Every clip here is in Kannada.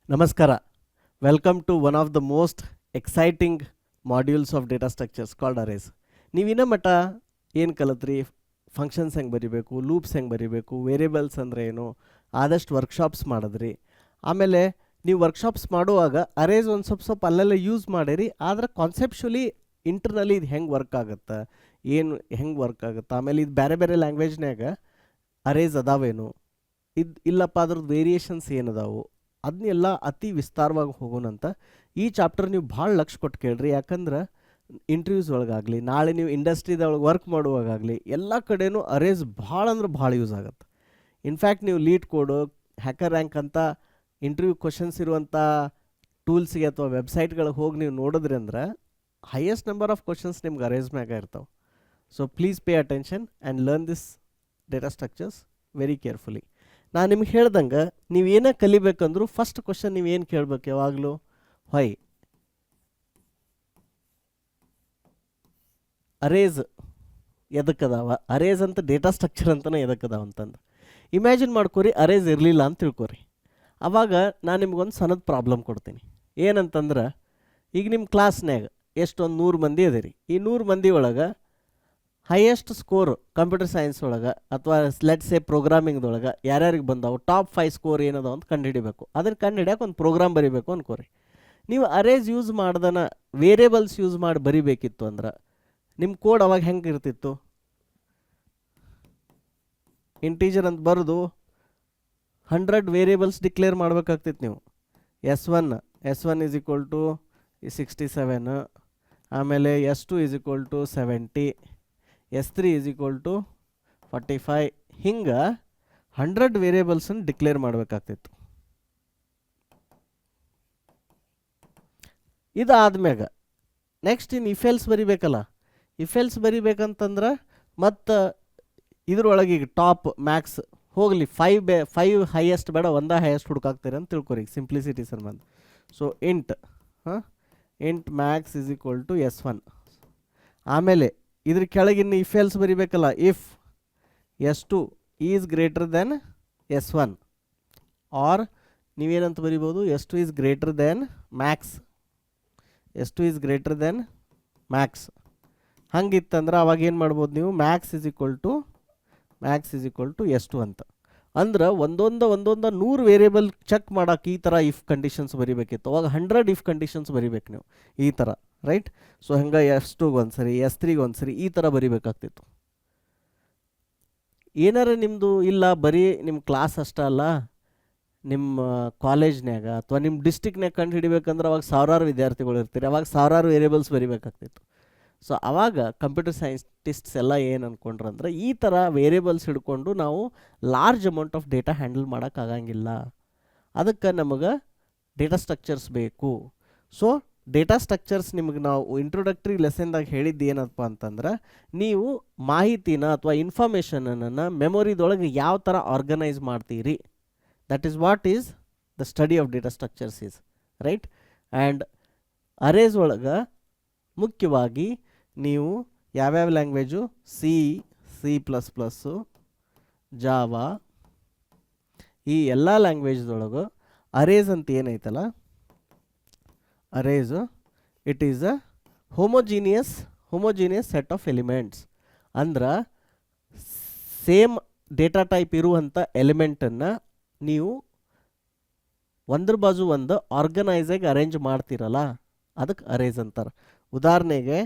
Namaskara. Welcome to one of the most exciting modules of data structures called arrays. ನೀವಿನ್ನ ಮಟ್ಟ ಏನು ಕಲಿತ್ರಿ, ಫಂಕ್ಷನ್ಸ್ ಹೆಂಗೆ ಬರಿಬೇಕು, ಲೂಪ್ಸ್ ಹೆಂಗೆ ಬರಿಬೇಕು, ವೇರಿಯಬಲ್ಸ್ ಅಂದರೆ ಏನು, ಆದಷ್ಟು ವರ್ಕ್ಶಾಪ್ಸ್ ಮಾಡಿದ್ರಿ. ಆಮೇಲೆ ನೀವು ವರ್ಕ್ಶಾಪ್ಸ್ ಮಾಡುವಾಗ ಅರೇಸ್ ಒಂದು ಸ್ವಲ್ಪ ಅಲ್ಲೆಲ್ಲ ಯೂಸ್ ಮಾಡಿರಿ. ಆದರೆ ಕಾನ್ಸೆಪ್ಚುಲಿ ಇಂಟರ್ನಲ್ಲಿ ಇದು ಹೆಂಗೆ ವರ್ಕ್ ಆಗುತ್ತೆ, ಏನು ಹೆಂಗೆ ವರ್ಕ್ ಆಗುತ್ತೆ, ಆಮೇಲೆ ಇದು ಬೇರೆ ಬೇರೆ ಲ್ಯಾಂಗ್ವೇಜ್ನಾಗ ಅರೇಸ್ ಅದಾವೇನು, ಇದು ಇಲ್ಲಪ್ಪ ಅದ್ರದ್ದು ವೇರಿಯೇಷನ್ಸ್ ಏನದಾವು, ಅದನ್ನೆಲ್ಲ ಅತಿ ವಿಸ್ತಾರವಾಗಿ ಹೋಗೋಣಂತ. ಈ ಚಾಪ್ಟರ್ ನೀವು ಭಾಳ ಲಕ್ಷ ಕೊಟ್ಟು ಕೇಳ್ರಿ. ಯಾಕಂದ್ರೆ ಇಂಟರ್ವ್ಯೂಸ್ ಒಳಗಾಗಲಿ, ನಾಳೆ ನೀವು ಇಂಡಸ್ಟ್ರಿದೊಳಗೆ ವರ್ಕ್ ಮಾಡುವಾಗಲಿ ಎಲ್ಲ ಕಡೆನೂ ಅರೇಸ್ ಭಾಳ ಅಂದ್ರೆ ಭಾಳ ಯೂಸ್ ಆಗುತ್ತೆ. ಇನ್ಫ್ಯಾಕ್ಟ್ ನೀವು ಲೀಡ್ ಕೋಡು, ಹ್ಯಾಕರ್ ರ್ಯಾಂಕ್ ಅಂತ ಇಂಟರ್ವ್ಯೂ ಕ್ವಶನ್ಸ್ ಇರುವಂಥ ಟೂಲ್ಸ್ಗೆ ಅಥವಾ ವೆಬ್ಸೈಟ್ಗಳಿಗೆ ಹೋಗಿ ನೀವು ನೋಡಿದ್ರಿ ಅಂದ್ರೆ ಹೈಯೆಸ್ಟ್ ನಂಬರ್ ಆಫ್ ಕ್ವಶನ್ಸ್ ನಿಮ್ಗೆ ಅರೇಸ್ ಮ್ಯಾಗ ಇರ್ತಾವೆ. So please pay attention and learn this data structures very carefully. ನಾನು ನಿಮ್ಗೆ ಹೇಳ್ದಂಗೆ ನೀವು ಏನೇ ಕಲಿಬೇಕಂದ್ರೂ ಫಸ್ಟ್ ಕ್ವಶನ್ ನೀವು ಏನು ಕೇಳಬೇಕು ಯಾವಾಗಲೂ, ವೈ. ಅರೇಸ್ ಎದಕ್ಕದಾವ, ಅರೇಸ್ ಅಂತ ಡೇಟಾ ಸ್ಟ್ರಕ್ಚರ್ ಅಂತಲೇ ಎದಕ್ಕದಾವ ಅಂತಂದು ಇಮ್ಯಾಜಿನ್ ಮಾಡ್ಕೊರಿ. ಅರೇಸ್ ಇರಲಿಲ್ಲ ಅಂತ ತಿಳ್ಕೊರಿ. ಆವಾಗ ನಾನು ನಿಮ್ಗೊಂದು ಸಣ್ಣದ ಪ್ರಾಬ್ಲಮ್ ಕೊಡ್ತೀನಿ. ಏನಂತಂದ್ರೆ, ಈಗ ನಿಮ್ಮ ಕ್ಲಾಸ್ನ್ಯಾಗ ಎಷ್ಟೊಂದು 100 ಮಂದಿ ಅದಿರಿ. ಈ 100 ಮಂದಿ ಒಳಗೆ ಹೈಯೆಸ್ಟ್ ಸ್ಕೋರ್ ಕಂಪ್ಯೂಟರ್ ಸೈನ್ಸ್ ಒಳಗೆ ಅಥವಾ ಲೆಟ್ಸ್ ಸೇ ಪ್ರೋಗ್ರಾಮಿಂಗ್ದೊಳಗೆ ಯಾರ್ಯಾರಿಗೆ ಬಂದಾವು, ಟಾಪ್ 5 ಸ್ಕೋರ್ ಏನದಾವ ಅಂತ ಕಂಡುಹಿಡಿಬೇಕು. ಅದನ್ನು ಕಂಡುಹಿಡಿಯೋಕೆ ಒಂದು ಪ್ರೋಗ್ರಾಮ್ ಬರೀಬೇಕು ಅನ್ಕೋರಿ. ನೀವು ಅರೇಸ್ ಯೂಸ್ ಮಾಡ್ದನ ವೇರಿಯೇಬಲ್ಸ್ ಯೂಸ್ ಮಾಡಿ ಬರಿಬೇಕಿತ್ತು ಅಂದ್ರೆ ನಿಮ್ಮ ಕೋಡ್ ಅವಾಗ ಹೆಂಗೆ ಇರ್ತಿತ್ತು? ಇಂಟೀಜರ್ ಅಂತ ಬರೆದು 100 ವೇರಿಯೇಬಲ್ಸ್ ಡಿಕ್ಲೇರ್ ಮಾಡ್ಬೇಕಾಗ್ತಿತ್ತು ನೀವು. S1 ಈಸ್ ಈಕ್ವಲ್ ಟು 67, ಆಮೇಲೆ S2 is equal to 70, S3 is equal to 45. ಹಿಂಗೆ 100 ವೇರಿಯೇಬಲ್ಸನ್ನು ಡಿಕ್ಲೇರ್ ಮಾಡಬೇಕಾಗ್ತಿತ್ತು. ಇದಾದ್ಮ್ಯಾಗ ನೆಕ್ಸ್ಟ್ ಇನ್ನು ಇಫೆಲ್ಸ್ ಬರಿಬೇಕಲ್ಲ. ಇಫೆಲ್ಸ್ ಬರಿಬೇಕಂತಂದ್ರೆ ಮತ್ತು ಇದ್ರೊಳಗೆ ಈಗ ಟಾಪ್ ಮ್ಯಾಕ್ಸ್ ಹೋಗಲಿ, 5 ಹೈಯೆಸ್ಟ್ ಬೇಡ, ಒಂದೇ ಹೈಯೆಸ್ಟ್ ಹುಡುಕಾಗ್ತೀರಿ ಅಂತ ತಿಳ್ಕೊರಿ ಈಗ ಸಿಂಪ್ಲಿಸಿಟಿ ಸಂಬಂಧ. So int max is equal to S1. ಆಮೇಲೆ ಇದ್ರ ಕೆಳಗಿನ್ನು ಇಫೆಲ್ಸ್ ಬರಿಬೇಕಲ್ಲ. If S2 is greater than S1 or ನೀವೇನಂತ ಬರಿಬೋದು, S2 is greater than max. S2 is greater than max. ಹಂಗಿತ್ತಂದ್ರೆ ಅವಾಗ ಏನು ಮಾಡ್ಬೋದು ನೀವು, Max is equal to S2 ಅಂತ. ಅಂದ್ರೆ ಒಂದೊಂದು 100 ವೇರಿಯೇಬಲ್ ಚೆಕ್ ಮಾಡೋಕೆ ಈ ಥರ ಇಫ್ ಕಂಡೀಷನ್ಸ್ ಬರಿಬೇಕಿತ್ತು. ಅವಾಗ 100 ಇಫ್ ಕಂಡೀಷನ್ಸ್ ಬರಿಬೇಕು ನೀವು ಈ ಥರ, ರೈಟ್? ಸೊ ಹಂಗೆ S2ಗೆ ಒಂದು ಸರಿ, S3ಗೆ ಒಂದು ಸರಿ ಈ ಥರ ಬರಿಬೇಕಾಗ್ತಿತ್ತು. ಏನಾರ ನಿಮ್ಮದು ಇಲ್ಲ, ಬರೀ ನಿಮ್ಮ ಕ್ಲಾಸ್ ಅಷ್ಟೇ ಅಲ್ಲ, ನಿಮ್ಮ ಕಾಲೇಜ್ನ್ಯಾಗ ಅಥವಾ ನಿಮ್ಮ ಡಿಸ್ಟಿಕ್ನಾಗ ಕಂಡು ಹಿಡಿಬೇಕಂದ್ರೆ ಅವಾಗ ಸಾವಿರಾರು ವಿದ್ಯಾರ್ಥಿಗಳು ಇರ್ತೀರಿ. ಅವಾಗ ಸಾವಿರಾರು ವೇರಿಯೇಬಲ್ಸ್ ಬರಿಬೇಕಾಗ್ತಿತ್ತು. ಸೊ ಆವಾಗ ಕಂಪ್ಯೂಟರ್ ಸೈಂಟಿಸ್ಟ್ಸ್ ಎಲ್ಲ ಏನು ಅಂದ್ಕೊಂಡ್ರಂದ್ರೆ, ಈ ಥರ ವೇರಿಯೇಬಲ್ಸ್ ಹಿಡ್ಕೊಂಡು ನಾವು large amount of data handle ಮಾಡೋಕ್ಕಾಗಂಗಿಲ್ಲ. ಅದಕ್ಕೆ ನಮಗೆ ಡೇಟಾ ಸ್ಟ್ರಕ್ಚರ್ಸ್ ಬೇಕು. ಸೊ ಡೇಟಾ ಸ್ಟ್ರಕ್ಚರ್ಸ್ ನಿಮಗೆ ನಾವು ಇಂಟ್ರೊಡಕ್ಟರಿ ಲೆಸನ್ದಾಗ ಹೇಳಿದ್ದು ಏನಪ್ಪ ಅಂತಂದ್ರೆ, ನೀವು ಮಾಹಿತಿನ ಅಥವಾ ಇನ್ಫಾರ್ಮೇಷನನ್ನು ಮೆಮೊರಿದೊಳಗೆ ಯಾವ ಥರ ಆರ್ಗನೈಸ್ ಮಾಡ್ತೀರಿ, that is what is the study of data structures is, right? And arrays ಒಳಗೆ ಮುಖ್ಯವಾಗಿ ನೀವು ಯಾವ್ಯಾವ ಲ್ಯಾಂಗ್ವೇಜು, C++, ಜಾವಾ, ಈ ಎಲ್ಲ ಲ್ಯಾಂಗ್ವೇಜ್ದೊಳಗೆ ಅರೇಸ್ ಅಂತ ಏನೈತಲ್ಲ, arrays it is a homogeneous set of elements. ಅಂದ್ರೆ ಸೇಮ್ ಡೇಟಾ ಟೈಪ್ ಇರುವಂಥ ಎಲಿಮೆಂಟನ್ನು ನೀವು ಒಂದ್ರ ಬಾಜು ಒಂದು ಆರ್ಗನೈಸಾಗಿ ಅರೇಂಜ್ ಮಾಡ್ತೀರಲ್ಲ, ಅದಕ್ಕೆ ಅರೇಸ್ ಅಂತಾರೆ. ಉದಾಹರಣೆಗೆ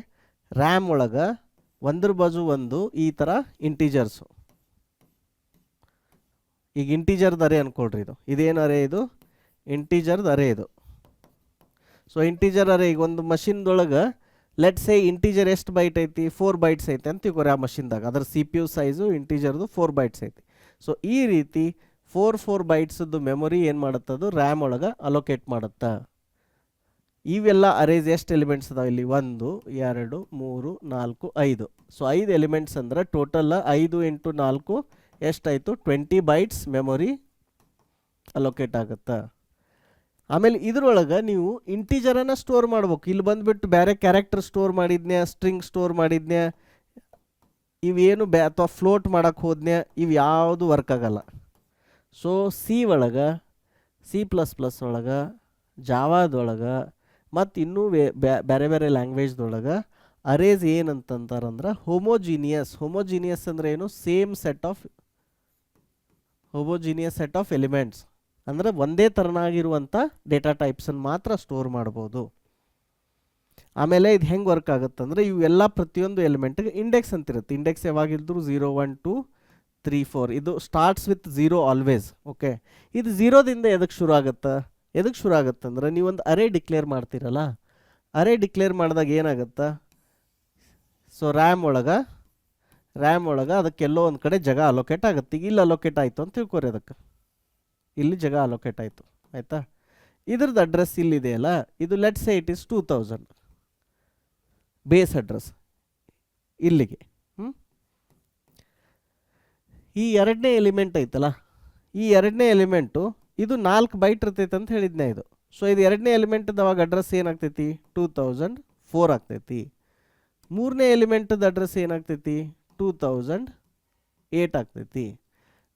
ರ್ಯಾಮ್ ಒಳಗೆ ಒಂದ್ರ ಬಾಜು ಒಂದು ಈ ಥರ ಇಂಟೀಜರ್ಸು. ಈಗ ಇಂಟೀಜರ್ದು ಅರೇ ಅಂದ್ಕೊಳ್ರಿ, ಇದೇನು ಅರೇ, ಇದು ಇಂಟೀಜರ್ದು ಅರೇ ಇದು. ಸೊ ಇಂಟೀಜರ್ ಅರೇ ಈಗ ಒಂದು ಮಷಿನ್ದೊಳಗೆ ಲೆಟ್ಸ್ ಸೇ ಇಂಟೀಜರ್ ಎಷ್ಟು ಬೈಟ್ ಐತಿ, 4 ಬೈಟ್ಸ್ ಐತೆ ಅಂತ ತಿಳ್ಕೊರಿ. ಆ ಮಷಿನ್ದಾಗ ಅದರ CPU ಸೈಜು ಇಂಟೀಜರ್ದು 4 ಬೈಟ್ಸ್ ಐತಿ. ಸೊ ಈ ರೀತಿ 4 ಬೈಟ್ಸದ್ದು ಮೆಮೊರಿ ಏನು ಮಾಡುತ್ತದು, ರ್ಯಾಮ್ ಒಳಗೆ ಅಲೋಕೇಟ್ ಮಾಡುತ್ತೆ. ಇವೆಲ್ಲ ಅರೇಸ್ ಎಷ್ಟು ಎಲಿಮೆಂಟ್ಸ್ ಅದಾವೆ ಇಲ್ಲಿ, 1 2 3 4 5. ಸೊ 5 ಎಲಿಮೆಂಟ್ಸ್ ಅಂದ್ರೆ ಟೋಟಲ್ 5 × 4 ಎಷ್ಟಾಯಿತು, 20 ಬೈಟ್ಸ್ ಮೆಮೊರಿ ಅಲೋಕೇಟ್ ಆಗುತ್ತೆ. ಆಮೇಲೆ ಇದ್ರೊಳಗೆ ನೀವು ಇಂಟೀಜರನ್ನು ಸ್ಟೋರ್ ಮಾಡ್ಬೇಕು. ಇಲ್ಲಿ ಬಂದುಬಿಟ್ಟು ಬೇರೆ ಕ್ಯಾರೆಕ್ಟರ್ ಸ್ಟೋರ್ ಮಾಡಿದ್ನ್ಯಾ, ಸ್ಟ್ರಿಂಗ್ ಸ್ಟೋರ್ ಮಾಡಿದ್ನ್ಯಾ, ಇವೇನು ಅಥವಾ ಫ್ಲೋಟ್ ಮಾಡೋಕ್ಕೆ ಹೋದ್ನ್ಯಾ, ಇವು ಯಾವುದು ವರ್ಕ್ ಆಗಲ್ಲ. ಸೊ ಸಿ ಒಳಗೆ C++ ಒಳಗೆ, ಜಾವಾದೊಳಗೆ ಮತ್ತು ಇನ್ನೂ ಬೇರೆ ಬೇರೆ ಲ್ಯಾಂಗ್ವೇಜ್ದೊಳಗೆ ಅರೇಸ್ ಏನಂತಂತಾರಂದ್ರೆ ಹೋಮೋಜಿನಿಯಸ್ ಅಂದ್ರೆ ಏನು, ಹೋಮೋಜಿನಿಯಸ್ ಸೆಟ್ ಆಫ್ ಎಲಿಮೆಂಟ್ಸ್ ಅಂದರೆ ಒಂದೇ ಥರನಾಗಿರುವಂಥ ಡೇಟಾ ಟೈಪ್ಸನ್ನು ಮಾತ್ರ ಸ್ಟೋರ್ ಮಾಡ್ಬೋದು. ಆಮೇಲೆ ಇದು ಹೆಂಗೆ ವರ್ಕ್ ಆಗುತ್ತಂದ್ರೆ ಇವೆಲ್ಲ ಪ್ರತಿಯೊಂದು ಎಲಿಮೆಂಟ್ಗೆ ಇಂಡೆಕ್ಸ್ ಅಂತಿರುತ್ತೆ. ಇಂಡೆಕ್ಸ್ ಯಾವಾಗಿದ್ರು 0 1 2 3 4. ಇದು ಸ್ಟಾರ್ಟ್ಸ್ ವಿತ್ 0 ಆಲ್ವೇಸ್. ಓಕೆ, ಇದು 0ದಿಂದ ಎದಕ್ಕೆ ಶುರು ಆಗುತ್ತೆ ಅಂದ್ರೆ ನೀವೊಂದು ಅರೇ ಡಿಕ್ಲೇರ್ ಮಾಡ್ತೀರಲ್ಲ, ಅರೇ ಡಿಕ್ಲೇರ್ ಮಾಡಿದಾಗ ಏನಾಗುತ್ತೆ, ಸೊ ರ್ಯಾಮ್ ಒಳಗೆ ಅದಕ್ಕೆಲ್ಲೋ ಒಂದು ಕಡೆ ಜಾಗ ಅಲೋಕೇಟ್ ಆಗುತ್ತೆ. ಈಗ ಇಲ್ಲಿ ಅಲೋಕೇಟ್ ಆಯಿತು ಅಂತ ತಿಳ್ಕೊರಿ, ಅದಕ್ಕೆ ಇಲ್ಲಿ ಜಾಗ ಅಲೋಕೇಟ್ ಆಯಿತು. ಆಯಿತಾ, ಇದ್ರದ್ದು ಅಡ್ರೆಸ್ ಇಲ್ಲಿದೆಯಲ್ಲ, ಇದು let's say it is 2000 base address ಇಲ್ಲಿಗೆ. ಈ ಎರಡನೇ ಎಲಿಮೆಂಟ್ ಐತಲ್ಲ, ಈ ಎರಡನೇ ಎಲಿಮೆಂಟು ಇದು 4 ಬೈಟ್ ಇರ್ತೈತೆ ಅಂತ ಹೇಳಿದ್ನೆ ಇದು. ಸೊ ಇದು ಎರಡನೇ ಎಲಿಮೆಂಟ್ದು ಅವಾಗ ಅಡ್ರೆಸ್ ಏನಾಗ್ತೈತಿ, 2004 ಆಗ್ತೈತಿ. ಮೂರನೇ ಎಲಿಮೆಂಟ್ದು ಅಡ್ರೆಸ್ ಏನಾಗ್ತೈತಿ, 2008 ಆಗ್ತೈತಿ.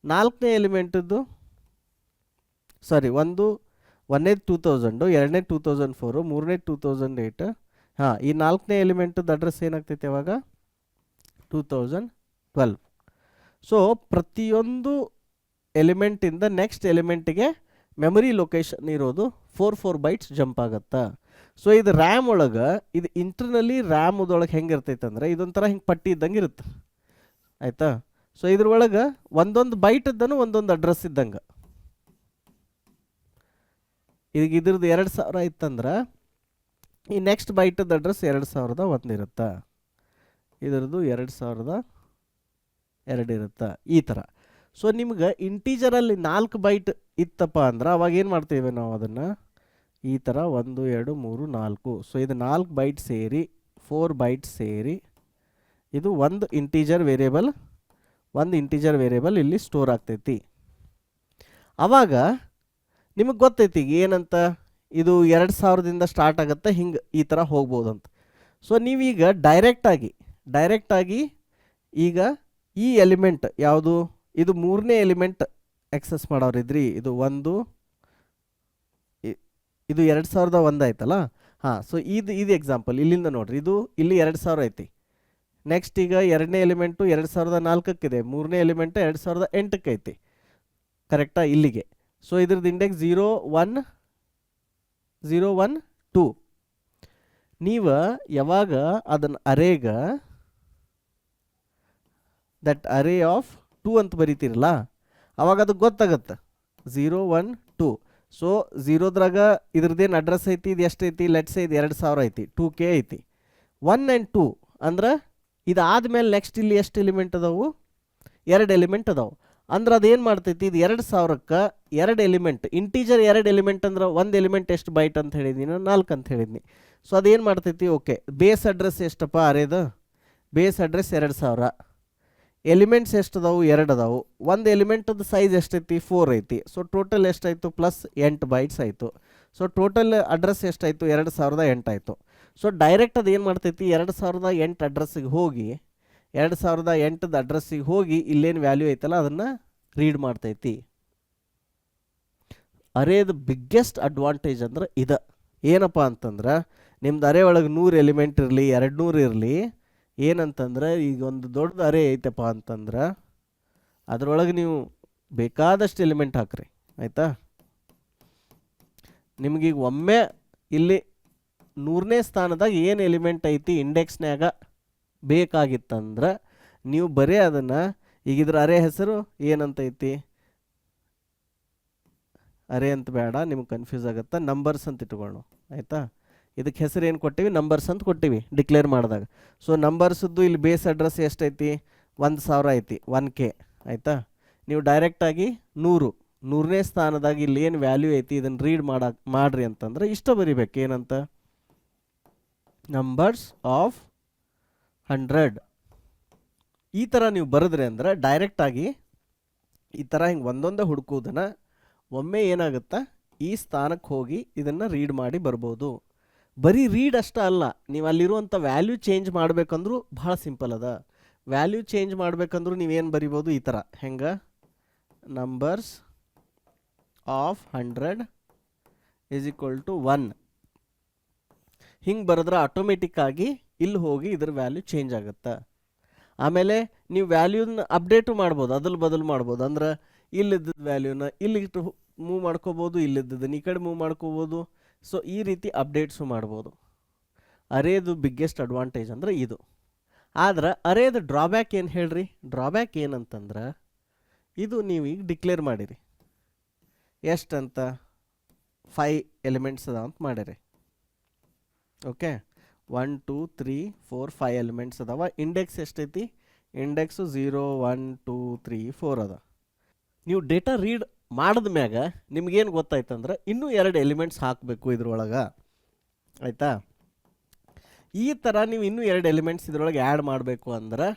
ನಾಲ್ಕನೇ ಎಲಿಮೆಂಟದ್ದು ಒಂದನೇದು 2000, ಎರಡನೇ 2004, ಮೂರನೇ 2008. ಹಾಂ, ಈ ನಾಲ್ಕನೇ ಎಲಿಮೆಂಟದ್ದು ಅಡ್ರೆಸ್ ಏನಾಗ್ತೈತಿ ಅವಾಗ 2012. ಸೊ ಪ್ರತಿಯೊಂದು ಎಲಿಮೆಂಟಿಂದ ನೆಕ್ಸ್ಟ್ ಎಲಿಮೆಂಟಿಗೆ ಮೆಮೊರಿ ಲೊಕೇಶನ್ ಇರೋದು 4 ಬೈಟ್ಸ್ ಜಂಪ್ ಆಗುತ್ತಾ. ಸೊ ಇದು ರ್ಯಾಮ್ ಒಳಗೆ, ಇದು ಇಂಟರ್ನಲಿ ರ್ಯಾಮ್ದೊಳಗೆ ಹೆಂಗೆ ಇರ್ತೈತೆ ಅಂದರೆ ಇದೊಂಥರ ಹಿಂಗೆ ಪಟ್ಟಿ ಇದ್ದಂಗೆ ಇರುತ್ತೆ. ಆಯಿತಾ, ಸೊ ಇದ್ರೊಳಗೆ ಒಂದೊಂದು ಬೈಟ್ ಇದ್ದನು ಒಂದೊಂದು ಅಡ್ರೆಸ್ ಇದ್ದಂಗೆ. ಈಗ ಇದ್ರದ್ದು 2000 ಇತ್ತಂದ್ರೆ ಈ ನೆಕ್ಸ್ಟ್ ಬೈಟದ ಅಡ್ರೆಸ್ 2001 ಇರುತ್ತಾ, ಇದ್ರದ್ದು 2002 ಇರುತ್ತಾ, ಈ ಥರ. ಸೊ ನಿಮ್ಗೆ ಇಂಟೀಜರಲ್ಲಿ 4 ಬೈಟ್ ಇತ್ತಪ್ಪ ಅಂದ್ರೆ ಅವಾಗ ಏನು ಮಾಡ್ತೇವೆ ನಾವು ಅದನ್ನು ಈ ಥರ 1 2 3 4. ಸೊ ಇದು 4 ಬೈಟ್ ಸೇರಿ 4 ಬೈಟ್ ಸೇರಿ ಇದು ಒಂದು ಇಂಟೀಜರ್ ವೇರಿಯೇಬಲ್ ಇಲ್ಲಿ ಸ್ಟೋರ್ ಆಗ್ತೈತಿ. ಆವಾಗ ನಿಮಗೆ ಗೊತ್ತೈತಿ ಈಗ ಏನಂತ, ಇದು 2000ದಿಂದ ಸ್ಟಾರ್ಟ್ ಆಗುತ್ತೆ, ಹಿಂಗೆ ಈ ಥರ ಹೋಗ್ಬೋದಂತ. ಸೊ ನೀವೀಗ ಡೈರೆಕ್ಟಾಗಿ ಈಗ ಈ ಎಲಿಮೆಂಟ್ ಯಾವುದು, ಇದು ಮೂರನೇ ಎಲಿಮೆಂಟ್ ಎಕ್ಸೆಸ್ ಮಾಡೋರಿದ್ರಿ, ಇದು 2001 ಆಯ್ತಲ್ಲ. ಹಾಂ, ಸೊ ಇದು ಎಕ್ಸಾಂಪಲ್ ಇಲ್ಲಿಂದ ನೋಡ್ರಿ, ಇಲ್ಲಿ 2000 ಐತಿ. ನೆಕ್ಸ್ಟ್ ಈಗ ಎರಡನೇ ಎಲಿಮೆಂಟು 2004 ಮೂರನೇ ಎಲಿಮೆಂಟ್ 2008 ಐತಿ. ಕರೆಕ್ಟಾ, ಇಲ್ಲಿಗೆ. ಸೊ ಇದ್ರದ್ದು ಇಂಡೆಕ್ಸ್ 0 1 2. ನೀವು ಯಾವಾಗ ಅದನ್ನು ದಟ್ ಅರೇ ಆಫ್ 2 ಅಂತ ಬರೀತಿರಲ್ಲ, ಅವಾಗ ಅದಕ್ಕೆ ಗೊತ್ತಾಗತ್ತೆ 0 1 2. ಸೊ 0ದ್ರಾಗ ಇದ್ರದ್ದೇನು ಅಡ್ರೆಸ್ ಐತಿ, ಇದು ಎಷ್ಟೈತಿ, ಲೆಟ್ಸ್ ಇದು 2000 ಐತಿ, 2K ಐತಿ. 1 and 2 ಅಂದ್ರೆ ಇದಾದ್ಮೇಲೆ ನೆಕ್ಸ್ಟ್ ಇಲ್ಲಿ ಎಷ್ಟು ಎಲಿಮೆಂಟ್ ಅದಾವು, 2 ಎಲಿಮೆಂಟ್ ಅದಾವು. ಅಂದ್ರೆ ಅದೇನು ಮಾಡ್ತೈತಿ, ಇದು 2000ಕ್ಕೆ 2 ಎಲಿಮೆಂಟ್, ಇಂಟೀಜರ್ 2 ಎಲಿಮೆಂಟ್ ಅಂದ್ರೆ ಒಂದು ಎಲಿಮೆಂಟ್ ಎಷ್ಟು ಬೈಟ್ ಅಂತ ಹೇಳಿದ್ನಿ ನಾನು, 4 ಅಂತ ಹೇಳಿದ್ನಿ. ಸೊ ಅದೇನು ಮಾಡ್ತೈತಿ, ಓಕೆ ಬೇಸ್ ಅಡ್ರೆಸ್ ಎಷ್ಟಪ್ಪ ಅರೇದು, ಬೇಸ್ ಅಡ್ರೆಸ್ 2000, ಎಲಿಮೆಂಟ್ಸ್ ಎಷ್ಟು ಅದಾವು, 2 ಅದಾವು. ಒಂದು ಎಲಿಮೆಂಟದ ಸೈಜ್ ಎಷ್ಟೈತಿ, 4 ಐತಿ. ಸೊ ಟೋಟಲ್ ಎಷ್ಟಾಯಿತು, ಪ್ಲಸ್ 8 ಬೈಟ್ಸ್ ಆಯಿತು. ಸೊ ಟೋಟಲ್ ಅಡ್ರೆಸ್ ಎಷ್ಟಾಯಿತು, 2008 ಆಯಿತು. ಸೊ ಡೈರೆಕ್ಟ್ ಅದು ಏನು ಮಾಡ್ತೈತಿ, 2008 ಅಡ್ರೆಸ್ಸಿಗೆ ಹೋಗಿ 2008 ಅಡ್ರೆಸ್ಸಿಗೆ ಹೋಗಿ ಇಲ್ಲೇನು ವ್ಯಾಲ್ಯೂ ಐತಲ್ಲ ಅದನ್ನು ರೀಡ್ ಮಾಡ್ತೈತಿ. ಅರೇದು ಬಿಗ್ಗೆಸ್ಟ್ ಅಡ್ವಾಂಟೇಜ್ ಅಂದ್ರೆ ಇದು ಏನಪ್ಪ ಅಂತಂದ್ರೆ, ನಿಮ್ದು ಅರೇ ಒಳಗೆ 100 ಎಲಿಮೆಂಟ್ ಇರಲಿ 200 ಇರಲಿ, ಏನಂತಂದ್ರೆ ಈಗ ಒಂದು ದೊಡ್ಡದು ಅರೇ ಐತಪ್ಪ ಅಂತಂದ್ರೆ ಅದರೊಳಗೆ ನೀವು ಬೇಕಾದಷ್ಟು ಎಲಿಮೆಂಟ್ ಹಾಕ್ರಿ. ಆಯಿತಾ, ನಿಮಗೀಗ ಒಮ್ಮೆ ಇಲ್ಲಿ 100ನೇ ಸ್ಥಾನದಾಗ ಏನು ಎಲಿಮೆಂಟ್ ಐತಿ ಇಂಡೆಕ್ಸ್ನ್ಯಾಗ ಬೇಕಾಗಿತ್ತಂದ್ರೆ ನೀವು ಬರೀ ಅದನ್ನು, ಈಗ ಇದ್ರ ಅರೇ ಹೆಸರು ಏನಂತೈತಿ, ಅರೇ ಅಂತ ಬೇಡ ನಿಮ್ಗೆ ಕನ್ಫ್ಯೂಸ್ ಆಗುತ್ತೆ, ನಂಬರ್ಸ್ ಅಂತ ಇಟ್ಕೊಳ್ಳೋಣ. ಆಯಿತಾ, ಇದಕ್ಕೆ ಹೆಸರು ಏನು ಕೊಟ್ಟಿವಿ, ನಂಬರ್ಸ್ ಅಂತ ಕೊಟ್ಟಿವಿ ಡಿಕ್ಲೇರ್ ಮಾಡಿದಾಗ. ಸೊ ನಂಬರ್ಸದ್ದು ಇಲ್ಲಿ ಬೇಸ್ ಅಡ್ರೆಸ್ ಎಷ್ಟೈತಿ, 1000 ಐತಿ, 1K. ಆಯಿತಾ, ನೀವು ಡೈರೆಕ್ಟಾಗಿ 100ನೇ ಸ್ಥಾನದಾಗ ಇಲ್ಲಿ ಏನು ವ್ಯಾಲ್ಯೂ ಐತಿ ಇದನ್ನು ರೀಡ್ ಮಾಡ್ರಿ ಅಂತಂದ್ರೆ ಇಷ್ಟ ಬರಿಬೇಕು, ಏನಂತ, ನಂಬರ್ಸ್ ಆಫ್ 100. ಈ ಥರ ನೀವು ಬರೆದ್ರಿ ಅಂದ್ರೆ ಡೈರೆಕ್ಟಾಗಿ ಈ ಥರ ಹಿಂಗೆ ಒಂದೊಂದೇ ಹುಡುಕೋದನ್ನು ಒಮ್ಮೆ ಏನಾಗುತ್ತಾ ಈ ಸ್ಥಾನಕ್ಕೆ ಹೋಗಿ ಇದನ್ನು ರೀಡ್ ಮಾಡಿ ಬರ್ಬೋದು. ಬರೀ ರೀಡ್ ಅಷ್ಟ ಅಲ್ಲ, ನೀವು ಅಲ್ಲಿರುವಂಥ ವ್ಯಾಲ್ಯೂ ಚೇಂಜ್ ಮಾಡಬೇಕಂದ್ರೂ ಭಾಳ ಸಿಂಪಲ್ ಅದ. ವ್ಯಾಲ್ಯೂ ಚೇಂಜ್ ಮಾಡಬೇಕಂದ್ರೂ ನೀವೇನು ಬರಿಬೋದು, ಈ ಥರ ಹೆಂಗೆ, numbers of 100 is equal to 1. ಹಿಂಗೆ ಬರೆದ್ರೆ ಆಟೋಮೆಟಿಕ್ ಆಗಿ ಇಲ್ಲಿ ಹೋಗಿ ಇದ್ರ ವ್ಯಾಲ್ಯೂ ಚೇಂಜ್ ಆಗುತ್ತೆ. ಆಮೇಲೆ ನೀವು ವ್ಯಾಲ್ಯೂನ ಅಪ್ಡೇಟು ಮಾಡ್ಬೋದು, ಅದಲು ಬದಲು ಮಾಡ್ಬೋದು. ಅಂದ್ರೆ ಇಲ್ಲಿದ್ದದ ವ್ಯಾಲ್ಯೂನ ಇಲ್ಲಿಟ್ಟು ಮೂವ್ ಮಾಡ್ಕೋಬೋದು, ಇಲ್ಲಿದ್ದದನ್ನ ಈ ಕಡೆ ಮೂವ್ ಮಾಡ್ಕೋಬೋದು. ಸೊ ಈ ರೀತಿ ಅಪ್ಡೇಟ್ಸು ಮಾಡ್ಬೋದು. ಅರೇದು ಬಿಗ್ಗೆಸ್ಟ್ ಅಡ್ವಾಂಟೇಜ್ ಅಂದರೆ ಇದು. ಆದ್ರೆ ಅರೇದು ಡ್ರಾಬ್ಯಾಕ್ ಏನು ಹೇಳ್ರಿ? ಡ್ರಾಬ್ಯಾಕ್ ಏನಂತಂದ್ರೆ ಇದು ನೀವೀಗ ಡಿಕ್ಲೇರ್ ಮಾಡಿರಿ ಎಷ್ಟಂತ 5 ಎಲಿಮೆಂಟ್ಸ್ ಅದಾವ ಅಂತ ಮಾಡಿರಿ. ಓಕೆ, 1 2 3 4 5 ಎಲಿಮೆಂಟ್ಸ್ ಅದಾವ. ಇಂಡೆಕ್ಸ್ ಎಷ್ಟೈತಿ? ಇಂಡೆಕ್ಸು 0 1 2 3 4 ಅದ. ನೀವು ಡೇಟಾ ರೀಡ್ ಮಾಡಿದ ಮ್ಯಾಗ ನಿಮ್ಗೇನು ಗೊತ್ತಾಯ್ತಂದ್ರೆ ಇನ್ನೂ 2 ಎಲಿಮೆಂಟ್ಸ್ ಹಾಕಬೇಕು ಇದ್ರೊಳಗೆ. ಆಯಿತಾ? ಈ ಥರ ನೀವು ಇನ್ನೂ 2 ಎಲಿಮೆಂಟ್ಸ್ ಇದ್ರೊಳಗೆ ಆ್ಯಡ್ ಮಾಡಬೇಕು ಅಂದ್ರೆ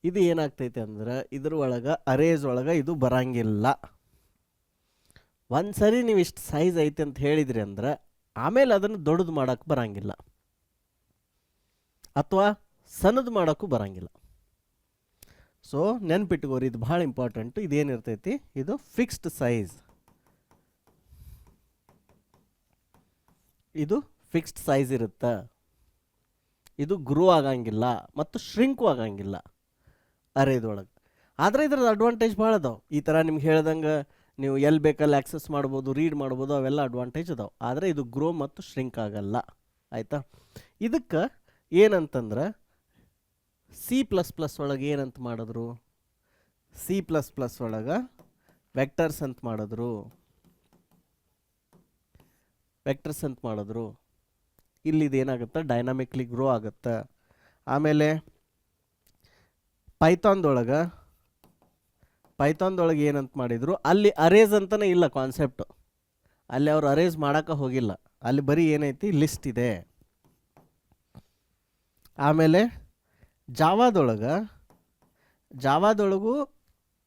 ಇದು ಏನಾಗ್ತೈತೆ ಅಂದ್ರೆ ಇದ್ರೊಳಗೆ ಅರೇಸ್ ಒಳಗೆ ಇದು ಬರಂಗಿಲ್ಲ. ಒಂದು ಸರಿ ನೀವು ಇಷ್ಟು ಸೈಜ್ ಐತೆ ಅಂತ ಹೇಳಿದ್ರಿ ಅಂದ್ರೆ ಆಮೇಲೆ ಅದನ್ನು ದೊಡ್ಡದು ಮಾಡೋಕ್ಕೆ ಬರಂಗಿಲ್ಲ ಅಥವಾ ಸಣ್ಣದು ಮಾಡೋಕ್ಕೂ ಬರಂಗಿಲ್ಲ. ಸೊ ನೆನ್ಪಿಟ್ಕೋರಿ, ಇದು ಭಾಳ ಇಂಪಾರ್ಟೆಂಟು. ಇದೇನಿರ್ತೈತಿ, ಇದು ಫಿಕ್ಸ್ಡ್ ಸೈಜ್. ಇದು ಫಿಕ್ಸ್ಡ್ ಸೈಜ್ ಇರುತ್ತೆ. ಇದು ಗ್ರೋ ಆಗಂಗಿಲ್ಲ ಮತ್ತು ಶ್ರಿಂಕು ಆಗಂಗಿಲ್ಲ ಅರೇದೊಳಗೆ. ಆದರೆ ಇದ್ರದ್ದು ಅಡ್ವಾಂಟೇಜ್ ಭಾಳ ಅದಾವೆ. ಈ ಥರ ನಿಮ್ಗೆ ಹೇಳ್ದಂಗೆ ನೀವು ಎಲ್ಲಿ ಬೇಕಲ್ಲಿ ಆಕ್ಸೆಸ್ ಮಾಡ್ಬೋದು, ರೀಡ್ ಮಾಡ್ಬೋದು, ಅವೆಲ್ಲ ಅಡ್ವಾಂಟೇಜ್ ಅದಾವೆ. ಆದರೆ ಇದು ಗ್ರೋ ಮತ್ತು ಶ್ರಿಂಕ್ ಆಗಲ್ಲ. ಆಯಿತಾ? ಇದಕ್ಕೆ ಏನಂತಂದ್ರೆ C++ ಒಳಗೆ ಏನಂತ ಮಾಡಿದ್ರು? C++ ಒಳಗೆ ವೆಕ್ಟರ್ಸ್ ಅಂತ ಮಾಡಿದ್ರು. ವೆಕ್ಟರ್ಸ್ ಅಂತ ಮಾಡಿದ್ರು. ಇಲ್ಲಿದು ಏನಾಗುತ್ತೆ? ಡೈನಾಮಿಕ್ಲಿ ಗ್ರೋ ಆಗುತ್ತೆ. ಆಮೇಲೆ ಪೈಥಾನ್ದೊಳಗೆ ಏನಂತ ಮಾಡಿದರು? ಅಲ್ಲಿ ಅರೇಸ್ ಅಂತಲೇ ಇಲ್ಲ ಕಾನ್ಸೆಪ್ಟು. ಅಲ್ಲಿ ಅವ್ರು ಅರೇಸ್ ಮಾಡೋಕ್ಕೆ ಹೋಗಿಲ್ಲ. ಅಲ್ಲಿ ಬರೀ ಏನೈತಿ? ಲಿಸ್ಟ್ ಇದೆ. ಆಮೇಲೆ ಜಾವಾದೊಳಗೂ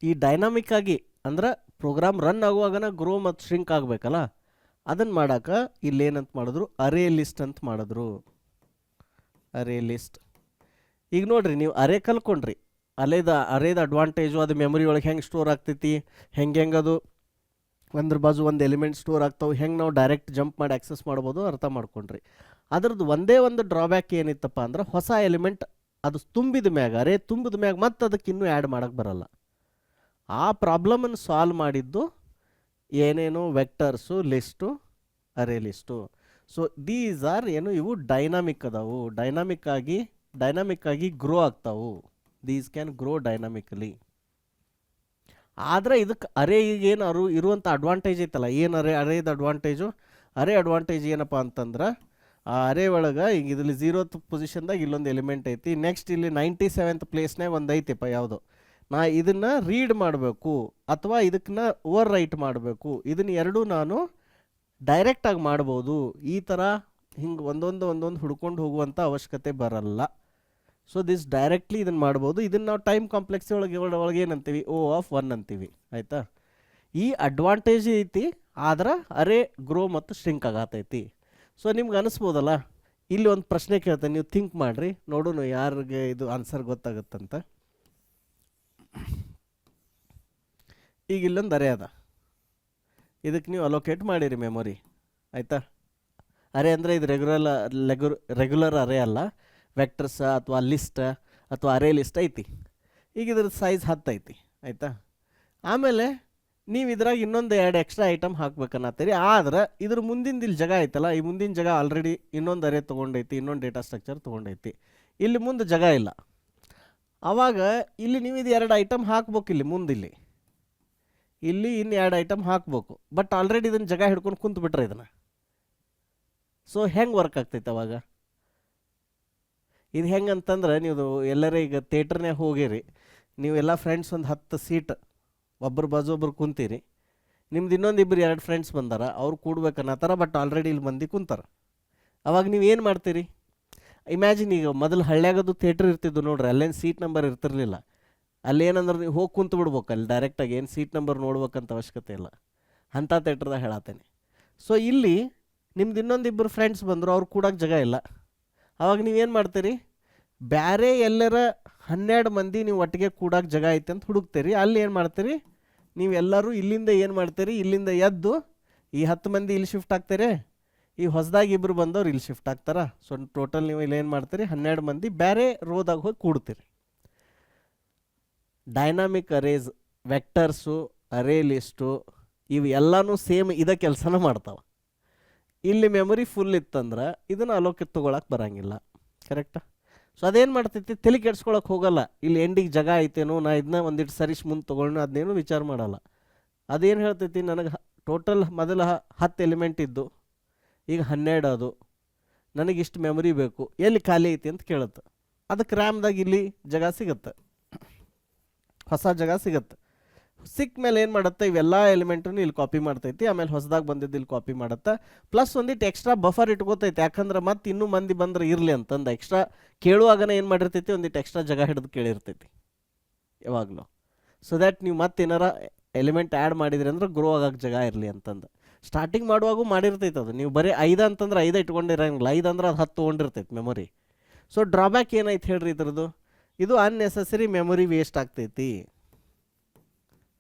ಈ ಡೈನಾಮಿಕ್ ಆಗಿ ಅಂದ್ರೆ ಪ್ರೋಗ್ರಾಮ್ ರನ್ ಆಗುವಾಗನ ಗ್ರೋ ಮತ್ತು ಶ್ರಿಂಕ್ ಆಗಬೇಕಲ್ಲ, ಅದನ್ನು ಮಾಡೋಕೆ ಇಲ್ಲಿ ಏನಂತ ಮಾಡಿದ್ರು? ಅರೇ ಲಿಸ್ಟ್ ಅಂತ ಮಾಡಿದ್ರು. ಅರೇ ಲಿಸ್ಟ್. ಈಗ ನೋಡ್ರಿ, ನೀವು ಅರೇ ಕಲ್ಕೊಂಡ್ರಿ. ಅರೇದ ಅಡ್ವಾಂಟೇಜು, ಅದು ಮೆಮೊರಿ ಒಳಗೆ ಹೆಂಗೆ ಸ್ಟೋರ್ ಆಗ್ತೈತಿ, ಹೆಂಗೆ ಅದು ಒಂದ್ರ ಬಾಜು ಒಂದು ಎಲಿಮೆಂಟ್ ಸ್ಟೋರ್ ಆಗ್ತಾವೆ, ಹೆಂಗೆ ನಾವು ಡೈರೆಕ್ಟ್ ಜಂಪ್ ಮಾಡಿ ಆಕ್ಸೆಸ್ ಮಾಡ್ಬೋದು ಅರ್ಥ ಮಾಡ್ಕೊಂಡ್ರಿ. ಅದ್ರದ್ದು ಒಂದೇ ಒಂದು ಡ್ರಾಬ್ಯಾಕ್ ಏನಿತ್ತಪ್ಪ ಅಂದ್ರೆ ಹೊಸ ಎಲಿಮೆಂಟ್ ಅದು ತುಂಬಿದ ಮ್ಯಾಗ, ಅರೇ ತುಂಬಿದ ಮ್ಯಾಗ ಮತ್ತೆ ಅದಕ್ಕೆ ಇನ್ನೂ ಆ್ಯಡ್ ಮಾಡೋಕ್ಕೆ ಬರಲ್ಲ. ಆ ಪ್ರಾಬ್ಲಮನ್ನು ಸಾಲ್ವ್ ಮಾಡಿದ್ದು ಏನೇನು? Vectors, list, array list. So these are ಇವು ಡೈನಾಮಿಕ್ ಅದಾವು. ಡೈನಾಮಿಕ್ ಆಗಿ ಗ್ರೋ ಆಗ್ತಾವು. These can grow dynamically. ಆದರೆ ಇದಕ್ಕೆ ಅರೇ ಈಗೇನು ಇರುವಂಥ ಅಡ್ವಾಂಟೇಜ್ ಐತಲ್ಲ, ಏನು ಅರೇದ ಅಡ್ವಾಂಟೇಜು? ಅರೇ ಅಡ್ವಾಂಟೇಜ್ ಏನಪ್ಪ ಅಂತಂದ್ರೆ ಆ ಅರೇ ಒಳಗೆ ಈಗ ಇದರಲ್ಲಿ 0th ಪೊಸಿಷನ್ದಾಗ ಇಲ್ಲೊಂದು ಎಲಿಮೆಂಟ್ ಐತಿ, ನೆಕ್ಸ್ಟ್ ಇಲ್ಲಿ 97th ಪ್ಲೇಸ್ನಾಗ ಒಂದು ಐತಿಪ್ಪ ಯಾವುದೋ. ನಾ ಇದನ್ನು ರೀಡ್ ಮಾಡಬೇಕು ಅಥವಾ ಇದಕ್ಕೆ ಓವರ್ ರೈಟ್ ಮಾಡಬೇಕು. ಇದನ್ನು ಎರಡೂ ನಾನು ಡೈರೆಕ್ಟಾಗಿ ಮಾಡ್ಬೋದು. ಈ ಥರ ಹಿಂಗೆ ಒಂದೊಂದು ಹುಡ್ಕೊಂಡು ಹೋಗುವಂಥ ಅವಶ್ಯಕತೆ ಬರಲ್ಲ. ಸೊ ದಿಸ್ ಡೈರೆಕ್ಟ್ಲಿ ಇದನ್ನು ಮಾಡ್ಬೋದು. ಇದನ್ನು ನಾವು ಟೈಮ್ ಕಾಂಪ್ಲೆಕ್ಸ್ ಒಳಗೆ ಏನಂತೀವಿ? O(1) ಅಂತೀವಿ. ಆಯಿತಾ? ಈ ಅಡ್ವಾಂಟೇಜ್ ಐತಿ. ಆದ್ರೆ ಅರೇ ಗ್ರೋ ಮತ್ತು ಶ್ರಿಂಕ್ ಆಗತೈತಿ. ಸೊ ನಿಮ್ಗೆ ಅನಿಸ್ಬೋದಲ್ಲ, ಇಲ್ಲಿ ಒಂದು ಪ್ರಶ್ನೆ ಕೇಳ್ತೇನೆ, ನೀವು ಥಿಂಕ್ ಮಾಡಿರಿ, ನೋಡೋಣ ಯಾರಿಗೆ ಇದು ಆನ್ಸರ್ ಗೊತ್ತಾಗುತ್ತಂತ. ಈಗ ಇಲ್ಲೊಂದು ಅರೇ ಅದ, ಇದಕ್ಕೆ ನೀವು ಅಲೋಕೇಟ್ ಮಾಡಿರಿ ಮೆಮೊರಿ. ಆಯಿತಾ? ಅರೇ ಅಂದರೆ ಇದು ರೆಗ್ಯುಲರ್ ಅರೇ ಅಲ್ಲ, ವೆಕ್ಟರ್ಸ್ ಅಥವಾ ಲಿಸ್ಟ್ ಅಥವಾ ಅರೇ ಲಿಸ್ಟ್ ಐತಿ. ಈಗ ಇದ್ರ ಸೈಜ್ 10 ಐತಿ. ಆಯಿತಾ? ಆಮೇಲೆ ನೀವು ಇದ್ರಾಗ ಇನ್ನೊಂದು 2 ಎಕ್ಸ್ಟ್ರಾ ಐಟಮ್ ಹಾಕ್ಬೇಕನ್ನತ್ತೀರಿ. ಆದ್ರೆ ಇದ್ರ ಮುಂದಿನ ಇಲ್ಲಿ ಜಾಗ ಐತಲ್ಲ, ಈ ಮುಂದಿನ ಜಾಗ ಆಲ್ರೆಡಿ ಇನ್ನೊಂದು ಅರೇ ತೊಗೊಂಡೈತಿ, ಇನ್ನೊಂದು ಡೇಟಾ ಸ್ಟ್ರಕ್ಚರ್ ತೊಗೊಂಡೈತಿ. ಇಲ್ಲಿ ಮುಂದೆ ಜಾಗ ಇಲ್ಲ. ಆವಾಗ ಇಲ್ಲಿ ನೀವು ಇದು 2 ಐಟಮ್ ಹಾಕ್ಬೇಕು. ಇಲ್ಲಿ ಮುಂದಿಲ್ಲಿ ಇನ್ನು 2 ಐಟಮ್ ಹಾಕ್ಬೇಕು. ಬಟ್ ಆಲ್ರೆಡಿ ಇದನ್ನು ಜಾಗ ಹಿಡ್ಕೊಂಡು ಕುಂತು ಬಿಟ್ರೆ ಇದನ್ನು. ಸೊ ಹೆಂಗೆ ವರ್ಕ್ ಆಗ್ತೈತೆ ಅವಾಗ? ಇದು ಹೆಂಗೆ ಅಂತಂದ್ರೆ, ನೀವು ಎಲ್ಲರೇ ಈಗ ಥಿಯೇಟ್ರ್ನಾಗ ಹೋಗಿರಿ, ನೀವೆಲ್ಲ ಫ್ರೆಂಡ್ಸ್ ಒಂದು 10 ಸೀಟ್ ಒಬ್ಬರು ಬಾಜು ಒಬ್ರು ಕುಂತೀರಿ. ನಿಮ್ದು ಇನ್ನೊಂದು 2 ಫ್ರೆಂಡ್ಸ್ ಬಂದಾರ, ಅವ್ರು ಕೂಡ್ಬೇಕನ್ನತ್ತಾರ. ಬಟ್ ಆಲ್ರೆಡಿ ಇಲ್ಲಿ ಮಂದಿ ಕುಂತಾರ. ಅವಾಗ ನೀವು ಏನು ಮಾಡ್ತೀರಿ? ಇಮ್ಯಾಜಿನ್, ಈಗ ಮೊದಲು ಹಳ್ಳ್ಯಾಗದು ಥಿಯೇಟ್ರ್ ಇರ್ತಿದ್ದು ನೋಡ್ರಿ, ಅಲ್ಲೇನು ಸೀಟ್ ನಂಬರ್ ಇರ್ತಿರ್ಲಿಲ್ಲ. ಅಲ್ಲೇನಂದ್ರೆ ನೀವು ಹೋಗಿ ಕುಂತು ಬಿಡ್ಬೇಕು. ಅಲ್ಲಿ ಡೈರೆಕ್ಟಾಗಿ ಏನು ಸೀಟ್ ನಂಬರ್ ನೋಡ್ಬೇಕಂತ ಅವಶ್ಯಕತೆ ಇಲ್ಲ. ಅಂಥ ಥಿಯೇಟ್ರದಾಗ ಹೇಳತ್ತೇನೆ. ಸೊ ಇಲ್ಲಿ ನಿಮ್ದು ಇನ್ನೊಂದು ಫ್ರೆಂಡ್ಸ್ ಬಂದರು, ಅವ್ರು ಕೂಡಕ್ಕೆ ಜಾಗ ಇಲ್ಲ. ಅವಾಗ ನೀವೇನು ಮಾಡ್ತೀರಿ? ಬೇರೆ ಎಲ್ಲರ 12 ಮಂದಿ ನೀವು ಒಟ್ಟಿಗೆ ಕೂಡಕ್ಕೆ ಜಾಗ ಐತೆ ಅಂತ ಹುಡುಕ್ತೀರಿ. ಅಲ್ಲಿ ಏನು ಮಾಡ್ತೀರಿ? ನೀವೆಲ್ಲರೂ ಇಲ್ಲಿಂದ ಏನು ಮಾಡ್ತೀರಿ? ಇಲ್ಲಿಂದ ಎದ್ದು ಈ 10 ಮಂದಿ ಇಲ್ಲಿ ಶಿಫ್ಟ್ ಆಗ್ತಾರೆ, ಈ ಹೊಸದಾಗಿ ಇಬ್ಬರು ಬಂದವ್ರು ಇಲ್ಲಿ ಶಿಫ್ಟ್ ಆಗ್ತಾರ. ಸೊ ಟೋಟಲ್ ನೀವು ಇಲ್ಲಿ ಏನು ಮಾಡ್ತೀರಿ, 12 ಮಂದಿ ಬೇರೆ ರೋದಾಗ ಹೋಗಿ ಕೂಡ್ತೀರಿ. ಡೈನಾಮಿಕ್ ಅರೇಸ್, ವೆಕ್ಟರ್ಸು, ಅರೇ ಲಿಸ್ಟು ಇವು ಎಲ್ಲನೂ ಸೇಮ್ ಇದೇ ಕೆಲಸನ ಮಾಡ್ತಾವೆ. ಇಲ್ಲಿ ಮೆಮೊರಿ ಫುಲ್ ಇತ್ತಂದ್ರೆ ಇದನ್ನು ಅಲೋಕೆ ತೊಗೊಳಕ್ಕೆ ಬರೋಂಗಿಲ್ಲ. ಕರೆಕ್ಟಾ? ಸೊ ಅದೇನು ಮಾಡ್ತೈತಿ, ತಲೆ ಕೆಡ್ಸ್ಕೊಳಕ್ಕೆ ಹೋಗಲ್ಲ. ಇಲ್ಲಿ ಎಂಡಿಗೆ ಜಾಗ ಐತೇನೋ, ನಾ ಇದನ್ನ ಒಂದಿಟ್ಟು ಸರಿಸಿ ಮುಂದೆ ತೊಗೊಂಡು ಅದನ್ನೇನು ವಿಚಾರ ಮಾಡಲ್ಲ. ಅದೇನು ಹೇಳ್ತೈತಿ, ನನಗೆ ಟೋಟಲ್ ಮೊದಲು 10 ಎಲಿಮೆಂಟ್ ಇದ್ದು, ಈಗ 12 ಅದು, ನನಗಿಷ್ಟು ಮೆಮೊರಿ ಬೇಕು, ಎಲ್ಲಿ ಖಾಲಿ ಐತಿ ಅಂತ ಕೇಳುತ್ತೆ. ಅದಕ್ಕೆ ರ್ಯಾಮ್ದಾಗ ಇಲ್ಲಿ ಜಾಗ ಸಿಗುತ್ತೆ, ಹೊಸ ಜಾಗ ಸಿಗುತ್ತೆ. ಸಿಕ್ಕ ಮೇಲೆ ಏನು ಮಾಡುತ್ತೆ, ಇವೆಲ್ಲ ಎಲಿಮೆಂಟನ್ನು ಇಲ್ಲಿ ಕಾಪಿ ಮಾಡ್ತೈತಿ, ಆಮೇಲೆ ಹೊಸದಾಗಿ ಬಂದಿದ್ದು ಇಲ್ಲಿ ಕಾಪಿ ಮಾಡುತ್ತೆ. ಪ್ಲಸ್ ಒಂದಿಟ್ಟು ಎಕ್ಸ್ಟ್ರಾ ಬಫರ್ ಇಟ್ಕೋತೈತಿ, ಯಾಕಂದ್ರೆ ಮತ್ತೆ ಇನ್ನೂ ಮಂದಿ ಬಂದ್ರೆ ಇರಲಿ ಅಂತಂದು ಎಕ್ಸ್ಟ್ರಾ ಕೇಳುವಾಗನೇ ಏನು ಮಾಡಿರ್ತೈತಿ, ಒಂದಿಟ್ಟು ಎಕ್ಸ್ಟ್ರಾ ಜಾಗ ಹಿಡಿದು ಕೇಳಿರ್ತೈತಿ ಯಾವಾಗಲೂ. ಸೊ ದ್ಯಾಟ್ ನೀವು ಮತ್ತೆ ಏನಾರ ಎಲಿಮೆಂಟ್ ಆ್ಯಡ್ ಮಾಡಿದ್ರಿ ಅಂದ್ರೆ ಗ್ರೋ ಆಗಕ್ಕೆ ಜಾಗ ಇರಲಿ ಅಂತಂದು. ಸ್ಟಾರ್ಟಿಂಗ್ ಮಾಡುವಾಗೂ ಮಾಡಿರ್ತೈತೆ ಅದು. ನೀವು ಬರೀ 5 ಅಂತಂದ್ರೆ 5 ಇಟ್ಕೊಂಡಿರಂಗಿಲ್ಲ, 5 ಅಂದ್ರೆ ಅದು 10 ತೊಗೊಂಡಿರ್ತೈತಿ ಮೆಮೊರಿ. ಸೊ ಡ್ರಾಬ್ಯಾಕ್ ಏನೈತೆ ಹೇಳ್ರಿ ಇದ್ರದ್ದು, ಇದು ಅನ್ನೆಸೆಸರಿ ಮೆಮೊರಿ ವೇಸ್ಟ್ ಆಗ್ತೈತಿ,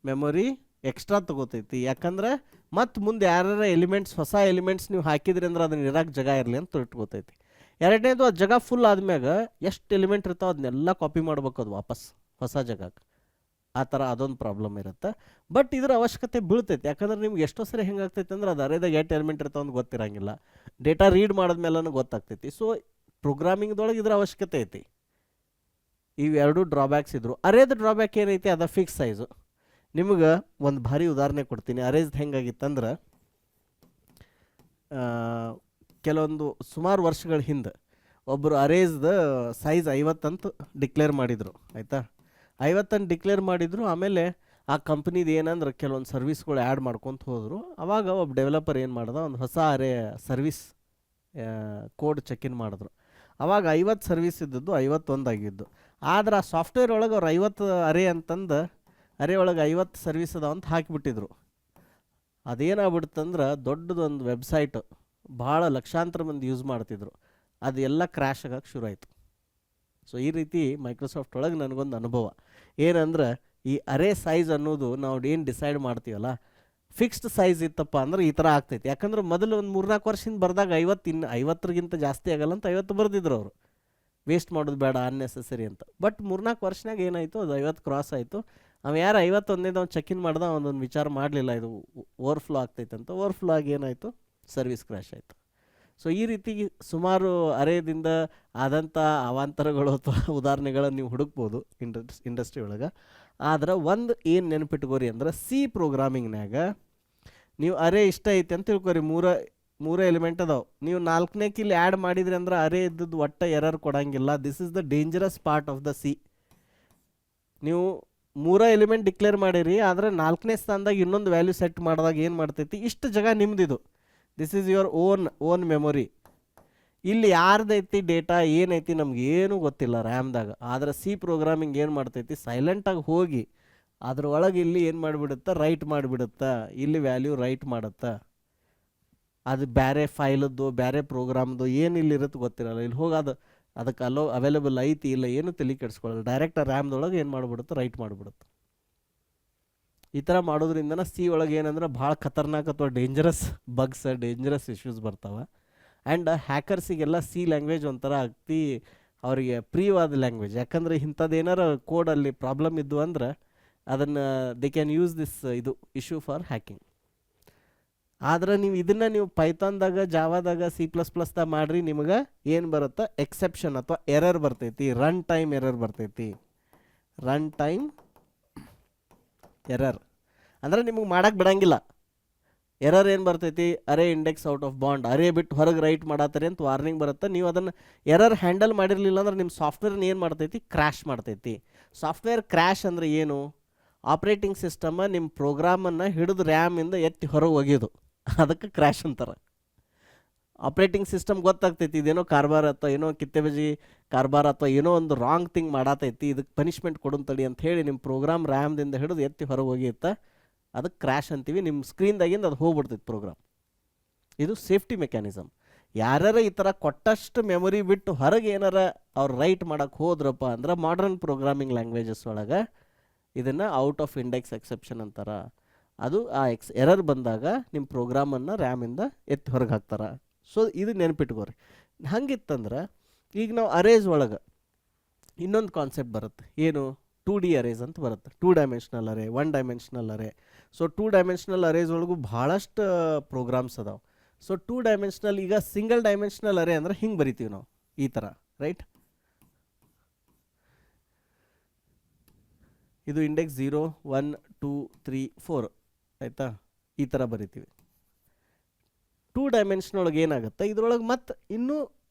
ಮೆಮೊರಿ ಎಕ್ಸ್ಟ್ರಾ ತೊಗೋತೈತಿ. ಯಾಕಂದ್ರೆ ಮತ್ತು ಮುಂದೆ ಯಾರ್ಯಾರ ಎಲಿಮೆಂಟ್ಸ್, ಹೊಸ ಎಲಿಮೆಂಟ್ಸ್ ನೀವು ಹಾಕಿದ್ರಿ ಅಂದ್ರೆ ಅದನ್ನ ಇರೋಕ್ಕೆ ಜಾಗ ಇರಲಿ ಅಂತ ಇಟ್ಕೋತೈತಿ. ಎರಡನೇದು, ಅದು ಜಾಗ ಫುಲ್ ಆದ್ಮ್ಯಾಗ ಎಷ್ಟು ಎಲಿಮೆಂಟ್ ಇರ್ತಾವೆ ಅದನ್ನೆಲ್ಲ ಕಾಪಿ ಮಾಡ್ಬೇಕು ಅದು ವಾಪಸ್ ಹೊಸ ಜಾಗಕ್ಕೆ. ಆ ಥರ ಅದೊಂದು ಪ್ರಾಬ್ಲಮ್ ಇರುತ್ತೆ. ಬಟ್ ಇದ್ರ ಅವಶ್ಯಕತೆ ಬೀಳ್ತೈತಿ, ಯಾಕಂದ್ರೆ ನಿಮ್ಗೆ ಎಷ್ಟೋ ಸರಿ ಹೆಂಗಾಗ್ತೈತೆ ಅಂದ್ರೆ ಅದು ಅರೇದಾಗ 8 ಎಲಿಮೆಂಟ್ ಇರ್ತಾವೆ ಅಂತ ಗೊತ್ತಿರಂಗಿಲ್ಲ, ಡೇಟಾ ರೀಡ್ ಮಾಡಿದ್ಮೇಲೆ ಗೊತ್ತಾಗ್ತೈತಿ. ಸೊ ಪ್ರೋಗ್ರಾಮಿಂಗ್ದೊಳಗೆ ಇದ್ರ ಅವಶ್ಯಕತೆ ಐತಿ. ಇವೆರಡು ಡ್ರಾಬ್ಯಾಕ್ಸ್ ಇದ್ರು. ಅರೇದ ಡ್ರಾಬ್ಯಾಕ್ ಏನೈತಿ, ಅದ ಫಿಕ್ಸ್ ಸೈಜು. ನಿಮ್ಗೆ ಒಂದು ಭಾರಿ ಉದಾಹರಣೆ ಕೊಡ್ತೀನಿ. ಅರೇಜ್ದು ಹೆಂಗಾಗಿತ್ತಂದ್ರೆ, ಕೆಲವೊಂದು ಸುಮಾರು ವರ್ಷಗಳ ಹಿಂದೆ ಒಬ್ಬರು ಅರೇಜ್ದ ಸೈಜ್ 50 ಅಂತ ಡಿಕ್ಲೇರ್ ಮಾಡಿದರು. ಆಯಿತಾ, 50 ಅಂತ ಡಿಕ್ಲೇರ್ ಮಾಡಿದರು. ಆಮೇಲೆ ಆ ಕಂಪ್ನಿದು ಏನಂದ್ರೆ ಕೆಲವೊಂದು ಸರ್ವಿಸ್ಗಳು ಆ್ಯಡ್ ಮಾಡ್ಕೊತ ಹೋದರು. ಆವಾಗ ಒಬ್ಬ ಡೆವಲಪರ್ ಏನು ಮಾಡ್ದ, ಒಂದು ಹೊಸ ಅರೇ ಸರ್ವಿಸ್ ಕೋಡ್ ಚೆಕ್-ಇನ್ ಮಾಡಿದ್ರು. ಆವಾಗ 50 ಸರ್ವಿಸ್ ಇದ್ದದ್ದು 51 ಆಗಿದ್ದು. ಆದ್ರೆ ಆ ಸಾಫ್ಟ್ವೇರ್ ಒಳಗೆ ಅವ್ರು 50 ಅರೇ ಅಂತಂದು ಅರೇ ಒಳಗೆ 50 ಸರ್ವಿಸ್ ಅದಾವ ಅಂತ ಹಾಕಿಬಿಟ್ಟಿದ್ರು. ಅದೇನಾಗ್ಬಿಡ್ತಂದ್ರೆ ದೊಡ್ಡದೊಂದು ವೆಬ್ಸೈಟ್ ಭಾಳ ಲಕ್ಷಾಂತರ ಮಂದಿ ಯೂಸ್ ಮಾಡ್ತಿದ್ರು, ಅದೆಲ್ಲ ಕ್ರ್ಯಾಶ್ ಆಗಕ್ಕೆ ಶುರು ಆಯಿತು. ಸೊ ಈ ರೀತಿ ಮೈಕ್ರೋಸಾಫ್ಟ್ ಒಳಗೆ ನನಗೊಂದು ಅನುಭವ ಏನಂದ್ರೆ, ಈ ಅರೇ ಸೈಜ್ ಅನ್ನೋದು ನಾವು ಏನು ಡಿಸೈಡ್ ಮಾಡ್ತೀವಲ್ಲ, ಫಿಕ್ಸ್ಡ್ ಸೈಜ್ ಇತ್ತಪ್ಪ ಅಂದ್ರೆ ಈ ಥರ ಆಗ್ತೈತಿ. ಯಾಕಂದ್ರೆ ಮೊದಲು ಒಂದು 3-4 ವರ್ಷದಿಂದ ಬರ್ದಾಗ 50, ಇನ್ನು 50ಗಿಂತ ಜಾಸ್ತಿ ಆಗಲ್ಲ ಅಂತ 50 ಬರ್ದಿದ್ರು ಅವರು, ವೇಸ್ಟ್ ಮಾಡೋದು ಬೇಡ ಅನ್ನೆಸೆಸರಿ ಅಂತ. ಬಟ್ 3-4 ವರ್ಷನಾಗ ಏನಾಯಿತು, ಅದು 50 ಕ್ರಾಸ್ ಆಯಿತು. ಅವ ಯಾರು 51ನೇದು ಅವ್ನು ಚೆಕ್-ಇನ್ ಮಾಡ್ದ, ಅವನೊಂದು ವಿಚಾರ ಮಾಡಲಿಲ್ಲ ಇದು ಓವರ್ಫ್ಲೋ ಆಗ್ತೈತೆ ಅಂತ. ಓವರ್ಫ್ಲೋ ಆಗಿ ಏನಾಯಿತು, ಸರ್ವಿಸ್ ಕ್ರ್ಯಾಶ್ ಆಯಿತು. ಸೊ ಈ ರೀತಿ ಸುಮಾರು ಅರೇದಿಂದ ಆದಂಥ ಅವಾಂತರಗಳು ಅಥವಾ ಉದಾಹರಣೆಗಳನ್ನು ನೀವು ಹುಡುಕ್ಬೋದು ಇಂಡಸ್ಟ್ರಿ ಒಳಗೆ. ಆದ್ರೆ ಒಂದು ಏನು ನೆನಪಿಟ್ಕೋರಿ ಅಂದ್ರೆ, ಸಿ ಪ್ರೋಗ್ರಾಮಿಂಗ್ನಾಗ ನೀವು ಅರೇ ಇಷ್ಟ ಐತೆ ಅಂತ ತಿಳ್ಕೊರಿ, ಮೂರು ಎಲಿಮೆಂಟ್ ಅದಾವೆ. ನೀವು 4ನೇಕ್ಕೆ ಇಲ್ಲಿ ಆ್ಯಡ್ ಮಾಡಿದ್ರಿ ಅಂದ್ರೆ ಅರೇ ಇದ್ದದ್ದು ಒಟ್ಟು ಎರರ್ ಕೊಡೋಂಗಿಲ್ಲ. This is the dangerous part of the C. ನೀವು 3 ಎಲಿಮೆಂಟ್ ಡಿಕ್ಲೇರ್ ಮಾಡಿರಿ, ಆದರೆ 4ನೇ ಸ್ಥಾನದಾಗ ಇನ್ನೊಂದು ವ್ಯಾಲ್ಯೂ ಸೆಟ್ ಮಾಡಿದಾಗ ಏನು ಮಾಡ್ತೈತಿ, ಇಷ್ಟು ಜಾಗ ನಿಮ್ದಿದು, this is your own memory. ಇಲ್ಲಿ ಯಾರ್ದೈತಿ ಡೇಟಾ ಏನೈತಿ ನಮ್ಗೆ ಏನೂ ಗೊತ್ತಿಲ್ಲ ರ್ಯಾಮ್ದಾಗ. ಆದರೆ ಸಿ ಪ್ರೋಗ್ರಾಮಿಂಗ್ ಏನು ಮಾಡ್ತೈತಿ, ಸೈಲೆಂಟಾಗಿ ಹೋಗಿ ಅದ್ರೊಳಗೆ ಇಲ್ಲಿ ಏನು ಮಾಡಿಬಿಡುತ್ತೆ, ರೈಟ್ ಮಾಡಿಬಿಡುತ್ತೆ. ಇಲ್ಲಿ ವ್ಯಾಲ್ಯೂ ರೈಟ್ ಮಾಡುತ್ತೆ. ಅದು ಬೇರೆ ಫೈಲದ್ದು ಬೇರೆ ಪ್ರೋಗ್ರಾಮ್ದು ಏನು ಇಲ್ಲಿ ಇರುತ್ತೆ ಗೊತ್ತಿರಲ್ಲ. ಇಲ್ಲಿ ಹೋಗಿ ಅದಕ್ಕೆ ಅವೈಲೇಬಲ್ ಐತಿ ಇಲ್ಲ ಏನು ತಲೆ ಕೆಡಿಸ್ಕೊಳ್ಳಲ್ಲ, ಡೈರೆಕ್ಟ್ ಆ ರ್ಯಾಮ್ದೊಳಗೆ ಏನು ಮಾಡಿಬಿಡುತ್ತೆ, ರೈಟ್ ಮಾಡಿಬಿಡುತ್ತೆ. ಈ ಥರ ಮಾಡೋದ್ರಿಂದ ಸಿ ಒಳಗೆ ಏನಂದ್ರೆ ಭಾಳ ಖತರ್ನಾಕ್ ಅಥವಾ ಡೇಂಜರಸ್ ಬಗ್ಸ್, ಡೇಂಜರಸ್ ಇಶ್ಯೂಸ್ ಬರ್ತಾವೆ. ಆ್ಯಂಡ್ ಹ್ಯಾಕರ್ಸಿಗೆಲ್ಲ ಸಿ ಲ್ಯಾಂಗ್ವೇಜ್ ಒಂಥರ ಅತಿ ಅವರಿಗೆ ಪ್ರಿಯವಾದ ಲ್ಯಾಂಗ್ವೇಜ್. ಯಾಕಂದರೆ ಇಂಥದ್ದು ಏನಾರು ಕೋಡಲ್ಲಿ ಪ್ರಾಬ್ಲಮ್ ಇದ್ದು ಅಂದ್ರೆ ಅದನ್ನು they can use this issue for hacking. ಆದ್ರೆ ನೀವು ಪೈಥಾನ್ದಾಗ, ಜಾವಾದಾಗ, C++ದಾಗ ಮಾಡಿರಿ, ನಿಮಗೆ ಏನು ಬರುತ್ತೆ, ಎಕ್ಸೆಪ್ಷನ್ ಅಥವಾ ಎರರ್ ಬರ್ತೈತಿ, ರನ್ ಟೈಮ್ ಎರರ್ ಬರ್ತೈತಿ. ರನ್ ಟೈಮ್ ಎರರ್ ಅಂದರೆ ನಿಮಗೆ ಮಾಡಕ್ಕೆ ಬಿಡಂಗಿಲ್ಲ. ಎರರ್ ಏನು ಬರ್ತೈತಿ, ಅರೇ ಇಂಡೆಕ್ಸ್ ಔಟ್ ಆಫ್ ಬಾಂಡ್, ಅರೇ ಬಿಟ್ಟು ಹೊರಗೆ ರೈಟ್ ಮಾಡತ್ತಾರೆ ಅಂತ ವಾರ್ನಿಂಗ್ ಬರುತ್ತೆ. ನೀವು ಅದನ್ನು ಎರರ್ ಹ್ಯಾಂಡಲ್ ಮಾಡಿರಲಿಲ್ಲ ಅಂದ್ರೆ ನಿಮ್ಮ ಸಾಫ್ಟ್ವೇರ್ನ ಏನು ಮಾಡ್ತೈತಿ, ಕ್ರ್ಯಾಶ್ ಮಾಡ್ತೈತಿ. ಸಾಫ್ಟ್ವೇರ್ ಕ್ರ್ಯಾಶ್ ಅಂದರೆ ಏನು, ಆಪ್ರೇಟಿಂಗ್ ಸಿಸ್ಟಮ ನಿಮ್ಮ ಪ್ರೋಗ್ರಾಮನ್ನು ಹಿಡಿದು ರ್ಯಾಮಿಂದ ಎತ್ತಿ ಹೊರಗೆ ಒಗೆಯೋದು, ಅದಕ್ಕೆ ಕ್ರ್ಯಾಶ್ ಅಂತಾರೆ. ಆಪ್ರೇಟಿಂಗ್ ಸಿಸ್ಟಮ್ ಗೊತ್ತಾಗ್ತೈತಿ ಇದೇನೋ ಕಾರ್ಬಾರ್ ಅಥವಾ ಏನೋ ಕಿತ್ತೆಬಜಿ ಕಾರ್ಬಾರ್ ಅಥವಾ ಏನೋ ಒಂದು ರಾಂಗ್ ಥಿಂಗ್ ಮಾಡತೈತಿ, ಇದಕ್ಕೆ ಪನಿಷ್ಮೆಂಟ್ ಕೊಡಂತಡಿ ಅಂತ ಹೇಳಿ ನಿಮ್ಮ ಪ್ರೋಗ್ರಾಮ್ ರ್ಯಾಮ್ದಿಂದ ಹಿಡಿದು ಎತ್ತಿ ಹೊರಗೆ ಹೋಗಿತ್ತ, ಅದಕ್ಕೆ ಕ್ರ್ಯಾಶ್ ಅಂತೀವಿ. ನಿಮ್ಮ ಸ್ಕ್ರೀನ್ದಾಗಿಂದ ಅದು ಹೋಗ್ಬಿಡ್ತೈತಿ ಪ್ರೋಗ್ರಾಮ್. ಇದು ಸೇಫ್ಟಿ ಮೆಕ್ಯಾನಿಸಮ್. ಯಾರ್ಯಾರ ಈ ಥರ ಕೊಟ್ಟಷ್ಟು ಮೆಮೊರಿ ಬಿಟ್ಟು ಹೊರಗೆ ಏನಾರ ಅವ್ರು ರೈಟ್ ಮಾಡೋಕ್ಕೆ ಹೋದ್ರಪ್ಪ ಅಂದ್ರೆ ಮಾಡರ್ನ್ ಪ್ರೋಗ್ರಾಮಿಂಗ್ ಲ್ಯಾಂಗ್ವೇಜಸ್ ಒಳಗೆ ಇದನ್ನು ಔಟ್ ಆಫ್ ಇಂಡೆಕ್ಸ್ ಎಕ್ಸೆಪ್ಷನ್ ಅಂತಾರೆ. ಅದು ಆ ಎರರ್ ಬಂದಾಗ ನಿಮ್ಮ ಪ್ರೋಗ್ರಾಮನ್ನು ರ್ಯಾಮಿಂದ ಎತ್ತಿ ಹೊರಗೆ ಹಾಕ್ತಾರೆ. ಸೊ ಇದು ನೆನಪಿಟ್ಕೋರಿ. ಹಂಗಿತ್ತಂದ್ರೆ ಈಗ ನಾವು ಅರೇಸ್ ಒಳಗೆ ಇನ್ನೊಂದು ಕಾನ್ಸೆಪ್ಟ್ ಬರುತ್ತೆ, ಏನು 2D ಅರೇಸ್ ಅಂತ ಬರುತ್ತೆ. 2 ಡೈಮೆನ್ಷನಲ್ ಅರೇ, 1 ಡೈಮೆನ್ಷನಲ್ ಅರೇ. ಸೊ 2 ಡೈಮೆನ್ಷನಲ್ ಅರೇಸ್ ಒಳಗೂ ಭಾಳಷ್ಟು ಪ್ರೋಗ್ರಾಮ್ಸ್ ಅದಾವೆ. ಸೊ 2 ಡೈಮೆನ್ಷನಲ್, ಈಗ ಸಿಂಗಲ್ ಡೈಮೆನ್ಷನಲ್ ಅರೇ ಅಂದ್ರೆ ಹಿಂಗೆ ಬರಿತೀವಿ ನಾವು ಈ ಥರ, ರೈಟ್? ಇದು ಇಂಡೆಕ್ಸ್ 0 1 2 3 4 ಆಯಿತಾ, ಈ ಥರ ಬರಿತೀವಿ. 2 ಡೈಮೆನ್ಷನ್ ಒಳಗೆ ಏನಾಗುತ್ತೆ, ಇದರೊಳಗೆ ಮತ್ತೆ ಇನ್ನೂ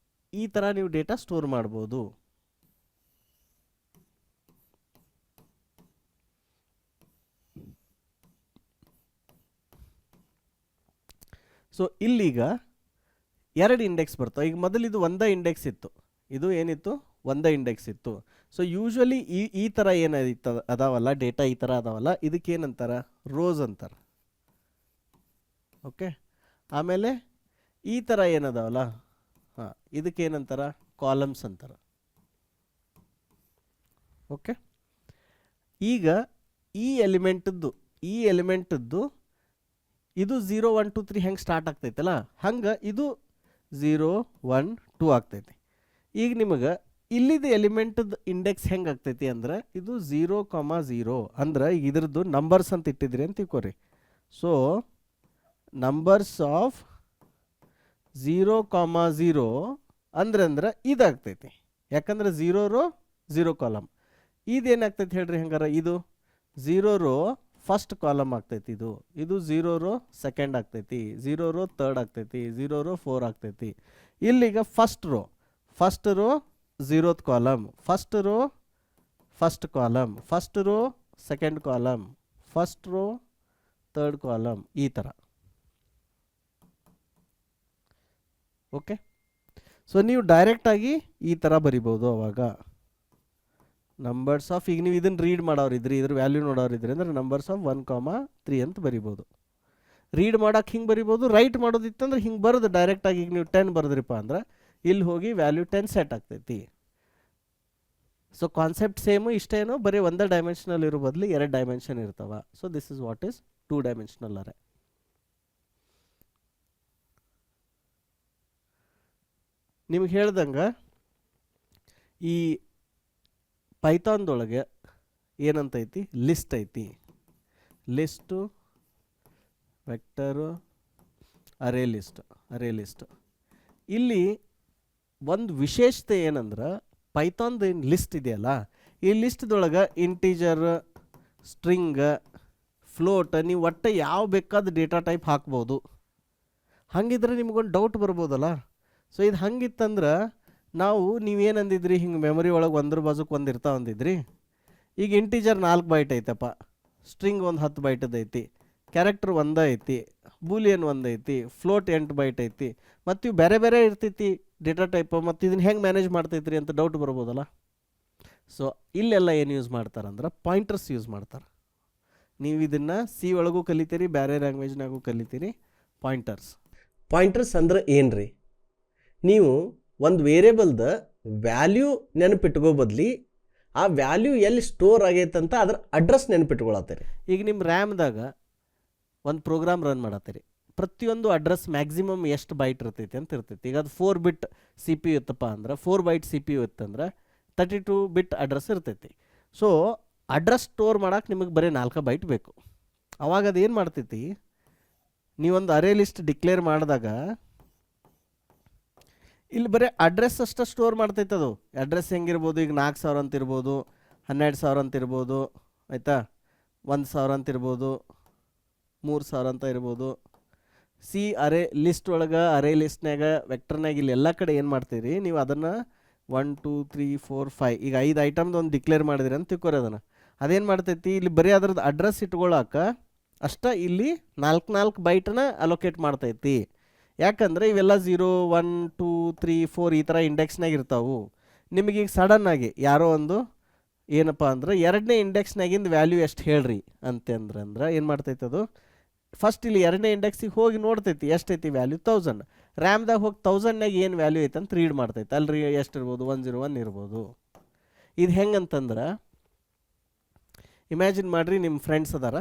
ಈ ಥರ ನೀವು ಡೇಟಾ ಸ್ಟೋರ್ ಮಾಡ್ಬೋದು. ಸೊ ಇಲ್ಲೀಗ 2 ಇಂಡೆಕ್ಸ್ ಬರ್ತವೆ. ಈಗ ಮೊದಲು ಇದು ಒಂದೇ ಇಂಡೆಕ್ಸ್ ಇತ್ತು, ಇದು ಏನಿತ್ತು ಒಂದೇ ಇಂಡೆಕ್ಸ್ ಇತ್ತು. ಸೊ ಯೂಶ್ವಲಿ ಈ ಥರ ಏನಿತ್ತು ಅದಾವಲ್ಲ ಡೇಟಾ, ಈ ಥರ ಅದಾವಲ್ಲ, ಇದಕ್ಕೇನಂತಾರೆ, ರೋಸ್ ಅಂತಾರೆ. ಓಕೆ, ಆಮೇಲೆ ಈ ಥರ ಏನದಾವಲ್ಲ, ಹಾಂ, ಇದಕ್ಕೇನಂತಾರೆ, ಕಾಲಮ್ಸ್ ಅಂತಾರೆ. ಓಕೆ, ಈಗ ಈ ಎಲಿಮೆಂಟದ್ದು ಇದು 0 1 2 3 ಹೆಂಗೆ ಸ್ಟಾರ್ಟ್ ಆಗ್ತೈತಲ್ಲ, ಹಂಗೆ ಇದು 0 1 2 ಆಗ್ತೈತಿ. ಈಗ ನಿಮಗೆ ಇಲ್ಲಿದು ಎಲಿಮೆಂಟದ ಇಂಡೆಕ್ಸ್ ಹೆಂಗೆ ಆಗ್ತೈತಿ ಅಂದ್ರೆ, ಇದು 0 0 ಅಂದ್ರೆ ಈಗ ಇದ್ರದ್ದು ನಂಬರ್ಸ್ ಅಂತ ಇಟ್ಟಿದ್ರಿ ಅಂತ ತಿಳ್ಕೊರಿ. ಸೊ ನಂಬರ್ಸ್ ಆಫ್ 0 0 ಅಂದ್ರೆ ಇದಾಗ್ತೈತಿ, ಯಾಕಂದ್ರೆ 0 ರೋ 0 ಕಾಲಮ್. ಇದೇನಾಗ್ತೈತಿ ಹೇಳ್ರಿ, ಹಂಗಾರ ಇದು 0 ರೋ ಫಸ್ಟ್ ಕಾಲಮ್ ಆಗ್ತೈತಿ, ಇದು 0 ರೋ ಸೆಕೆಂಡ್ ಆಗ್ತೈತಿ, 0 ರೋ ಥರ್ಡ್ ಆಗ್ತೈತಿ, 0 ರೋ 4 ಆಗ್ತೈತಿ. ಇಲ್ಲಿಗ first row 0th column, first row first column, first row second column, first row third column, ಈ ಥರ. ಓಕೆ, ಸೊ ನೀವು ಡೈರೆಕ್ಟಾಗಿ ಈ ಥರ ಬರಿಬೋದು. ಅವಾಗ ನಂಬರ್ಸ್ ಆಫ್, ಈಗ ನೀವು ಇದನ್ನು ರೀಡ್ ಮಾಡೋರಿದ್ರಿ, ಇದ್ರ ವ್ಯಾಲ್ಯೂ ನೋಡೋರಿದ್ರಿ ಅಂದ್ರೆ ನಂಬರ್ಸ್ ಆಫ್ 1 3 ಅಂತ ಬರಿಬೋದು. ರೀಡ್ ಮಾಡೋಕೆ ಹಿಂಗೆ ಬರಿಬೋದು. ರೈಟ್ ಮಾಡೋದಿತ್ತಂದ್ರೆ ಹಿಂಗೆ ಬರೋದು ಡೈರೆಕ್ಟಾಗಿ. ಈಗ ನೀವು 10 ಬರೆದ್ರಿಪ್ಪ ಅಂದ್ರೆ ಇಲ್ಲಿ ಹೋಗಿ ವ್ಯಾಲ್ಯೂ 10 ಸೆಟ್ ಆಗ್ತೈತಿ. ಸೊ ಕಾನ್ಸೆಪ್ಟ್ ಸೇಮು, ಇಷ್ಟೇನೋ ಬರೀ ಒಂದೇ ಡೈಮೆನ್ಷನಲ್ ಇರೋ ಬದಲು 2 ಡೈಮೆನ್ಷನ್ ಇರ್ತಾವ. So this is what is 2 dimensional array. ನಿಮ್ಗೆ ಹೇಳ್ದಂಗೆ ಈ ಪೈಥಾನ್ದೊಳಗೆ ಏನಂತೈತಿ, ಲಿಸ್ಟ್ ಐತಿ. List, vector, array list. ಇಲ್ಲಿ ಒಂದು ವಿಶೇಷತೆ ಏನಂದ್ರೆ, ಪೈಥಾನ್ದು ಏನು ಲಿಸ್ಟ್ ಇದೆಯಲ್ಲ, ಈ ಲಿಸ್ಟ್ದೊಳಗೆ ಇಂಟೀಜರ್, ಸ್ಟ್ರಿಂಗ್, ಫ್ಲೋಟ್, ನೀವು ಒಟ್ಟು ಯಾವ ಬೇಕಾದ ಡೇಟಾ ಟೈಪ್ ಹಾಕ್ಬೋದು. ಹಂಗಿದ್ರೆ ನಿಮ್ಗೊಂದು ಡೌಟ್ ಬರ್ಬೋದಲ್ಲ. ಸೊ ಇದು ಹಂಗಿತ್ತಂದ್ರೆ ನೀವೇನಂದಿದ್ರಿ, ಹಿಂಗೆ ಮೆಮೊರಿ ಒಳಗೆ ಒಂದ್ರ ಬಾಜುಕ್ಕೆ ಒಂದು ಇರ್ತಾವ ಅಂದಿದ್ರಿ. ಈಗ ಇಂಟೀಜರ್ 4 ಬೈಟ್ ಐತಪ್ಪ, ಸ್ಟ್ರಿಂಗ್ ಒಂದು 10 ಬೈಟದ ಐತಿ, ಕ್ಯಾರೆಕ್ಟರ್ 1 ಐತಿ, ಬೂಲಿಯನ್ 1 ಐತಿ, ಫ್ಲೋಟ್ 8 ಬೈಟ್ ಐತಿ, ಮತ್ತು ಇವು ಬೇರೆ ಬೇರೆ ಇರ್ತೈತಿ ಡೇಟಾ ಟೈಪ್. ಮತ್ತು ಇದನ್ನು ಹೆಂಗೆ ಮ್ಯಾನೇಜ್ ಮಾಡ್ತೈತ್ರಿ ಅಂತ ಡೌಟ್ ಬರ್ಬೋದಲ್ಲ. ಸೊ ಇಲ್ಲೆಲ್ಲ ಏನು ಯೂಸ್ ಮಾಡ್ತಾರಂದ್ರೆ ಪಾಯಿಂಟರ್ಸ್ ಯೂಸ್ ಮಾಡ್ತಾರೆ. ನೀವು ಇದನ್ನು ಸಿ ಒಳಗೂ ಕಲಿತೀರಿ, ಬೇರೆ ಲ್ಯಾಂಗ್ವೇಜ್ನಾಗೂ ಕಲಿತೀರಿ. ಪಾಯಿಂಟರ್ಸ್ ಅಂದ್ರೆ ಏನು ರೀ, ನೀವು ಒಂದು ವೇರಿಯೇಬಲ್ದ ವ್ಯಾಲ್ಯೂ ನೆನಪಿಟ್ಕೋ ಬದಲಿ ಆ ವ್ಯಾಲ್ಯೂ ಎಲ್ಲಿ ಸ್ಟೋರ್ ಆಗೈತಂತ ಅದ್ರ ಅಡ್ರೆಸ್ ನೆನಪಿಟ್ಕೊಳತ್ತೀರಿ. ಈಗ ನಿಮ್ಮ ರ್ಯಾಮ್ದಾಗ ಒಂದು ಪ್ರೋಗ್ರಾಮ್ ರನ್ ಮಾಡತ್ತೀರಿ, ಪ್ರತಿಯೊಂದು ಅಡ್ರೆಸ್ ಮ್ಯಾಕ್ಸಿಮಮ್ ಎಷ್ಟು ಬೈಟ್ ಇರ್ತೈತಿ ಅಂತ ಇರ್ತೈತಿ. ಈಗ ಅದು 4 ಬಿಟ್ ಸಿ ಪಿ ಯು ಇತ್ತಪ್ಪ ಅಂದ್ರೆ, 4 ಬೈಟ್ ಸಿ ಪಿ ಯು ಇತ್ತಂದ್ರೆ 32 ಬಿಟ್ ಅಡ್ರೆಸ್ ಇರ್ತೈತಿ. ಸೊ ಅಡ್ರೆಸ್ ಸ್ಟೋರ್ ಮಾಡೋಕೆ ನಿಮಗೆ ಬರೀ 4 ಬೈಟ್ ಬೇಕು. ಅವಾಗ ಅದು ಏನು ಮಾಡ್ತೈತಿ, ನೀವೊಂದು ಅರೇ ಲಿಸ್ಟ್ ಡಿಕ್ಲೇರ್ ಮಾಡಿದಾಗ ಇಲ್ಲಿ ಬರೀ ಅಡ್ರೆಸ್ ಅಷ್ಟು ಸ್ಟೋರ್ ಮಾಡ್ತೈತೆ. ಅದು ಅಡ್ರೆಸ್ ಹೆಂಗಿರ್ಬೋದು, ಈಗ 4000 ಅಂತ ಇರ್ಬೋದು, 12000 ಅಂತ ಇರ್ಬೋದು, ಆಯಿತಾ, 1000 ಅಂತ ಇರ್ಬೋದು, 3000 ಅಂತ ಇರ್ಬೋದು. ಸಿ ಅರೇ ಲಿಸ್ಟ್ ಒಳಗೆ, ಅರೇ ಲಿಸ್ಟ್ನಾಗ, ವೆಕ್ಟರ್ನಾಗ, ಇಲ್ಲಿ ಎಲ್ಲ ಕಡೆ ಏನು ಮಾಡ್ತೀರಿ ನೀವು, ಅದನ್ನು 1 2 3 4 5 ಈಗ 5 ಐಟಮ್ದು ಒಂದು ಡಿಕ್ಲೇರ್ ಮಾಡಿದ್ರಿ ಅಂತ ತಿಳ್ಕೊರಿ. ಅದೇನು ಮಾಡ್ತೈತಿ, ಇಲ್ಲಿ ಬರೀ ಅದ್ರದ್ದು ಅಡ್ರೆಸ್ ಇಟ್ಕೊಳ್ಳೋಕೆ ಅಷ್ಟ ಇಲ್ಲಿ 4 ಬೈಟನ್ನ ಅಲೋಕೇಟ್ ಮಾಡ್ತೈತಿ. ಯಾಕಂದರೆ ಇವೆಲ್ಲ 0 1 2 3 4 ಈ ಥರ ಇಂಡೆಕ್ಸ್ನಾಗ ಇರ್ತಾವೆ. ನಿಮಗೀಗ ಸಡನ್ನಾಗಿ ಯಾರೋ ಒಂದು ಏನಪ್ಪ ಅಂದ್ರೆ 2ನೇ ಇಂಡೆಕ್ಸ್ನಾಗಿಂದ ವ್ಯಾಲ್ಯೂ ಎಷ್ಟು ಹೇಳ್ರಿ ಅಂತಂದ್ರೆ ಏನು ಮಾಡ್ತೈತೆ ಅದು, ಫಸ್ಟ್ ಇಲ್ಲಿ 2ನೇ ಇಂಡೆಕ್ಸಿಗೆ ಹೋಗಿ ನೋಡ್ತೈತಿ ಎಷ್ಟೈತಿ ವ್ಯಾಲ್ಯೂ 1000. ರ್ಯಾಮ್ದಾಗ ಹೋಗಿ 1000ನಾಗ ಏನು ವ್ಯಾಲ್ಯೂ ಐತೆ ಅಂತ ರೀಡ್ ಮಾಡ್ತೈತೆ. ಅಲ್ರಿ ಎಷ್ಟು ಇರ್ಬೋದು, 101 ಇರ್ಬೋದು. ಇದು ಹೆಂಗಂತಂದ್ರೆ ಇಮ್ಯಾಜಿನ್ ಮಾಡಿರಿ, ನಿಮ್ಮ ಫ್ರೆಂಡ್ಸ್ ಅದಾರ,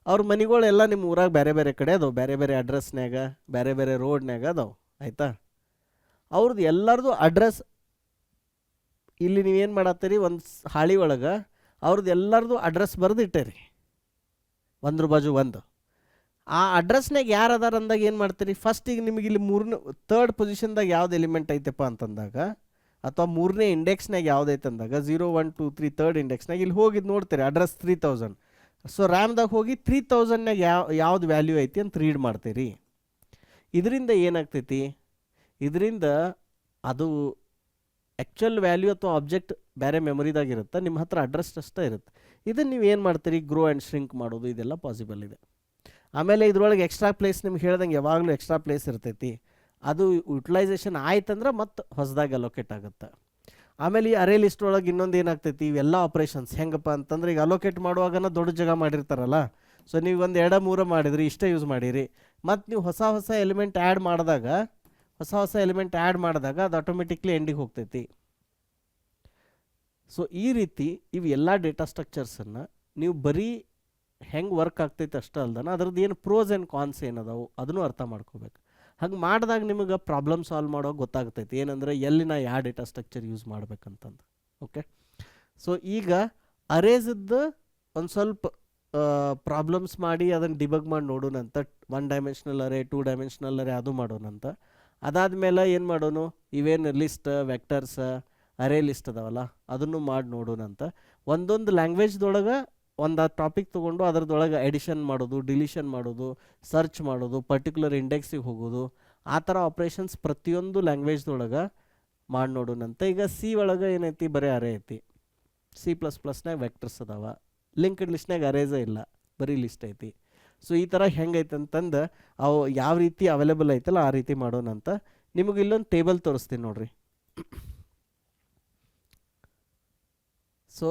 ಅವ್ರ ಮನೆಗಳೆಲ್ಲ ನಿಮ್ಮ ಊರಾಗ ಬೇರೆ ಬೇರೆ ಕಡೆ ಅದಾವೆ, ಬೇರೆ ಬೇರೆ ಅಡ್ರೆಸ್ನ್ಯಾಗ, ಬೇರೆ ಬೇರೆ ರೋಡ್ನ್ಯಾಗ ಅದಾವೆ, ಆಯಿತಾ. ಅವ್ರದ್ದು ಎಲ್ಲರದು ಅಡ್ರೆಸ್ ಇಲ್ಲಿ ನೀವೇನು ಮಾಡತ್ತೀರಿ, ಒಂದು ಹಾಳಿ ಒಳಗೆ ಅವ್ರದ್ದು ಎಲ್ಲರದು ಅಡ್ರೆಸ್ ಬರೆದು ಇಟ್ಟೇರಿ ಒಂದ್ರ ಬಾಜು ಒಂದು. ಆ ಅಡ್ರೆಸ್ನಾಗ ಯಾರು ಅದಾರ ಅಂದಾಗ ಏನು ಮಾಡ್ತೀರಿ, ಫಸ್ಟಿಗೆ ನಿಮಗೆ ಇಲ್ಲಿ ಥರ್ಡ್ ಪೊಸಿಷನ್ದಾಗ ಯಾವ್ದು ಎಲಿಮೆಂಟ್ ಐತೆಪ್ಪ ಅಂತಂದಾಗ, ಅಥವಾ ಮೂರನೇ ಇಂಡೆಕ್ಸ್ನಾಗ ಯಾವುದೈತೆ ಅಂದಾಗ 0 1 2 3 ಥರ್ಡ್ ಇಂಡೆಕ್ಸ್ನಾಗ ಇಲ್ಲಿ ಹೋಗಿದ್ದು ನೋಡ್ತೀರಿ ಅಡ್ರೆಸ್ 3000. ಸೊ ರ್ಯಾಮ್ದಾಗ ಹೋಗಿ 3000ನ್ಯಾಗ ಯಾವ್ದು ವ್ಯಾಲ್ಯೂ ಐತಿ ಅಂತ ರೀಡ್ ಮಾಡ್ತೀರಿ. ಇದರಿಂದ ಏನಾಗ್ತೈತಿ, ಇದರಿಂದ ಅದು ಆ್ಯಕ್ಚುಯಲ್ ವ್ಯಾಲ್ಯೂ ಅಥವಾ ಆಬ್ಜೆಕ್ಟ್ ಬೇರೆ ಮೆಮೊರಿದಾಗಿರುತ್ತೆ, ನಿಮ್ಮ ಹತ್ರ ಅಡ್ರೆಸ್ ಅಷ್ಟೇ ಇರುತ್ತೆ. ಇದನ್ನು ನೀವು ಏನು ಮಾಡ್ತೀರಿ, ಗ್ರೋ ಆ್ಯಂಡ್ ಶ್ರಿಂಕ್ ಮಾಡೋದು, ಇದೆಲ್ಲ ಪಾಸಿಬಲ್ ಇದೆ. ಆಮೇಲೆ ಇದ್ರೊಳಗೆ ಎಕ್ಸ್ಟ್ರಾ ಪ್ಲೇಸ್ ನಿಮ್ಗೆ ಹೇಳ್ದಂಗೆ ಯಾವಾಗಲೂ ಎಕ್ಸ್ಟ್ರಾ ಪ್ಲೇಸ್ ಇರ್ತೈತಿ, ಅದು ಯುಟಿಲೈಸೇಷನ್ ಆಯ್ತಂದ್ರೆ ಮತ್ತೆ ಹೊಸದಾಗಿ ಅಲೋಕೇಟ್ ಆಗುತ್ತೆ. ಆಮೇಲೆ ಈ ಅರೇ ಲಿಸ್ಟ್ ಒಳಗೆ ಇನ್ನೊಂದು ಏನಾಗ್ತೈತಿ, ಇವೆಲ್ಲ ಆಪ್ರೇಷನ್ಸ್ ಹೆಂಗಪ್ಪ ಅಂತಂದ್ರೆ, ಈಗ ಅಲೋಕೇಟ್ ಮಾಡುವಾಗನ ದೊಡ್ಡ ಜಾಗ ಮಾಡಿರ್ತಾರಲ್ಲ, ಸೊ ನೀವು ಒಂದು 2 3 ಮಾಡಿದ್ರಿ, ಇಷ್ಟೇ ಯೂಸ್ ಮಾಡಿರಿ. ಮತ್ತು ನೀವು ಹೊಸ ಎಲಿಮೆಂಟ್ ಆ್ಯಡ್ ಮಾಡಿದಾಗ ಅದು ಆಟೋಮೆಟಿಕ್ಲಿ ಎಂಡಿಗೆ ಹೋಗ್ತೈತಿ. ಸೊ ಈ ರೀತಿ ಇವು ಎಲ್ಲ ಡೇಟಾ ಸ್ಟ್ರಕ್ಚರ್ಸನ್ನು ನೀವು ಬರೀ ಹೆಂಗೆ ವರ್ಕ್ ಆಗ್ತೈತೆ ಅಷ್ಟೇ ಅಲ್ದನ ಅದ್ರದ್ದು ಏನು ಪ್ರೋಸ್ ಆ್ಯಂಡ್ ಕಾನ್ಸ್ ಏನದಾವು ಅದನ್ನು ಅರ್ಥ ಮಾಡ್ಕೋಬೇಕು. ಹಾಗೆ ಮಾಡಿದಾಗ ನಿಮಗೆ ಪ್ರಾಬ್ಲಮ್ ಸಾಲ್ವ್ ಮಾಡೋಕೆ ಗೊತ್ತಾಗ್ತೈತಿ, ಏನಂದರೆ ಎಲ್ಲಿ ನಾ ಯಾವ ಡೇಟಾ ಸ್ಟ್ರಕ್ಚರ್ ಯೂಸ್ ಮಾಡ್ಬೇಕಂತಂದು. ಓಕೆ, ಸೊ ಈಗ ಅರೇಸದ್ದು ಒಂದು ಸ್ವಲ್ಪ ಪ್ರಾಬ್ಲಮ್ಸ್ ಮಾಡಿ ಅದನ್ನು ಡಿಬಗ್ ಮಾಡಿ ನೋಡೋಣಂತ. 1 ಡೈಮೆನ್ಷನಲ್ ಅರೇ, 2 ಡೈಮೆನ್ಷನಲ್ ಅರೇ ಅದು ಮಾಡೋಣಂತ. ಅದಾದಮೇಲೆ ಏನು ಮಾಡೋಣ, ಇವೇನು ಲಿಸ್ಟ್ ವೆಕ್ಟರ್ಸ್ ಅರೇ ಲಿಸ್ಟ್ ಅದಾವಲ್ಲ ಅದನ್ನು ಮಾಡಿ ನೋಡೋಣಂತ. ಒಂದೊಂದು ಲ್ಯಾಂಗ್ವೇಜ್ದೊಳಗೆ ಒಂದು ಟಾಪಿಕ್ ತೊಗೊಂಡು ಅದರದೊಳಗೆ ಎಡಿಷನ್ ಮಾಡೋದು, ಡಿಲೀಷನ್ ಮಾಡೋದು, ಸರ್ಚ್ ಮಾಡೋದು, ಪರ್ಟಿಕ್ಯುಲರ್ ಇಂಡೆಕ್ಸಿಗೆ ಹೋಗೋದು, ಆ ಥರ ಆಪ್ರೇಷನ್ಸ್ ಪ್ರತಿಯೊಂದು ಲ್ಯಾಂಗ್ವೇಜ್ದೊಳಗೆ ಮಾಡಿ ನೋಡೋಣಂತ. ಈಗ ಸಿ ಒಳಗೆ ಏನೈತಿ, ಬರೀ ಅರೇ ಐತಿ. C++ನಾಗ ವೆಕ್ಟರ್ಸ್ ಅದಾವ, ಲಿಂಕ್ಡ್ ಲಿಸ್ಟ್ನಾಗ ಅರೇಸೇ ಇಲ್ಲ, ಬರೀ ಲಿಸ್ಟ್ ಐತಿ. ಸೊ ಈ ಥರ ಹೆಂಗೈತೆ ಅಂತಂದು ಅವು ಯಾವ ರೀತಿ ಅವೈಲೇಬಲ್ ಐತಲ್ಲ ಆ ರೀತಿ ಮಾಡೋಣಂತ. ನಿಮಗೆ ಇಲ್ಲೊಂದು ಟೇಬಲ್ ತೋರಿಸ್ತೀನಿ ನೋಡ್ರಿ. ಸೊ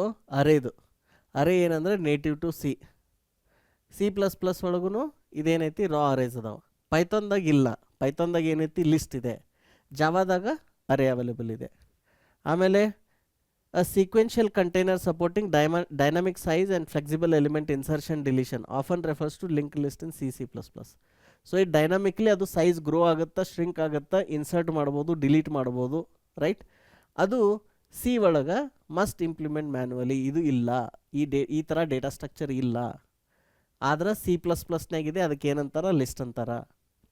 ಅರೇ ಏನಂದರೆ ನೇಟಿವ್ ಟು C++ ಒಳಗೂ ಇದೇನೈತಿ ರಾ ಅರೇಸ್ ಅದಾವೆ. ಪೈಥಾನ್ದಾಗ ಇಲ್ಲ, ಪೈಥಾನ್ದಾಗ ಏನೈತಿ ಲಿಸ್ಟ್ ಇದೆ. ಜಾವಾದಾಗ ಅರೇ ಅವೈಲೇಬಲ್ ಇದೆ. ಆಮೇಲೆ a sequential container supporting dynamic size and flexible element insertion deletion often refers to linked list in C++. So ಈ ಡೈನಾಮಿಕ್ಲಿ ಅದು ಸೈಜ್ ಗ್ರೋ ಆಗುತ್ತಾ, ಶ್ರಿಂಕ್ ಆಗುತ್ತಾ, ಇನ್ಸರ್ಟ್ ಮಾಡ್ಬೋದು, ಡಿಲೀಟ್ ಮಾಡ್ಬೋದು, ರೈಟ್. ಅದು ಸಿ ಒಳಗೆ ಮಸ್ಟ್ ಇಂಪ್ಲಿಮೆಂಟ್ ಮ್ಯಾನ್ಯುವಲಿ. ಇದು ಇಲ್ಲ, ಈ ಥರ ಡೇಟಾ ಸ್ಟ್ರಕ್ಚರ್ ಇಲ್ಲ. ಆದ್ರೆ C++ನಾಗಿದೆ, ಅದಕ್ಕೆ ಏನಂತಾರ ಲಿಸ್ಟ್ ಅಂತಾರ.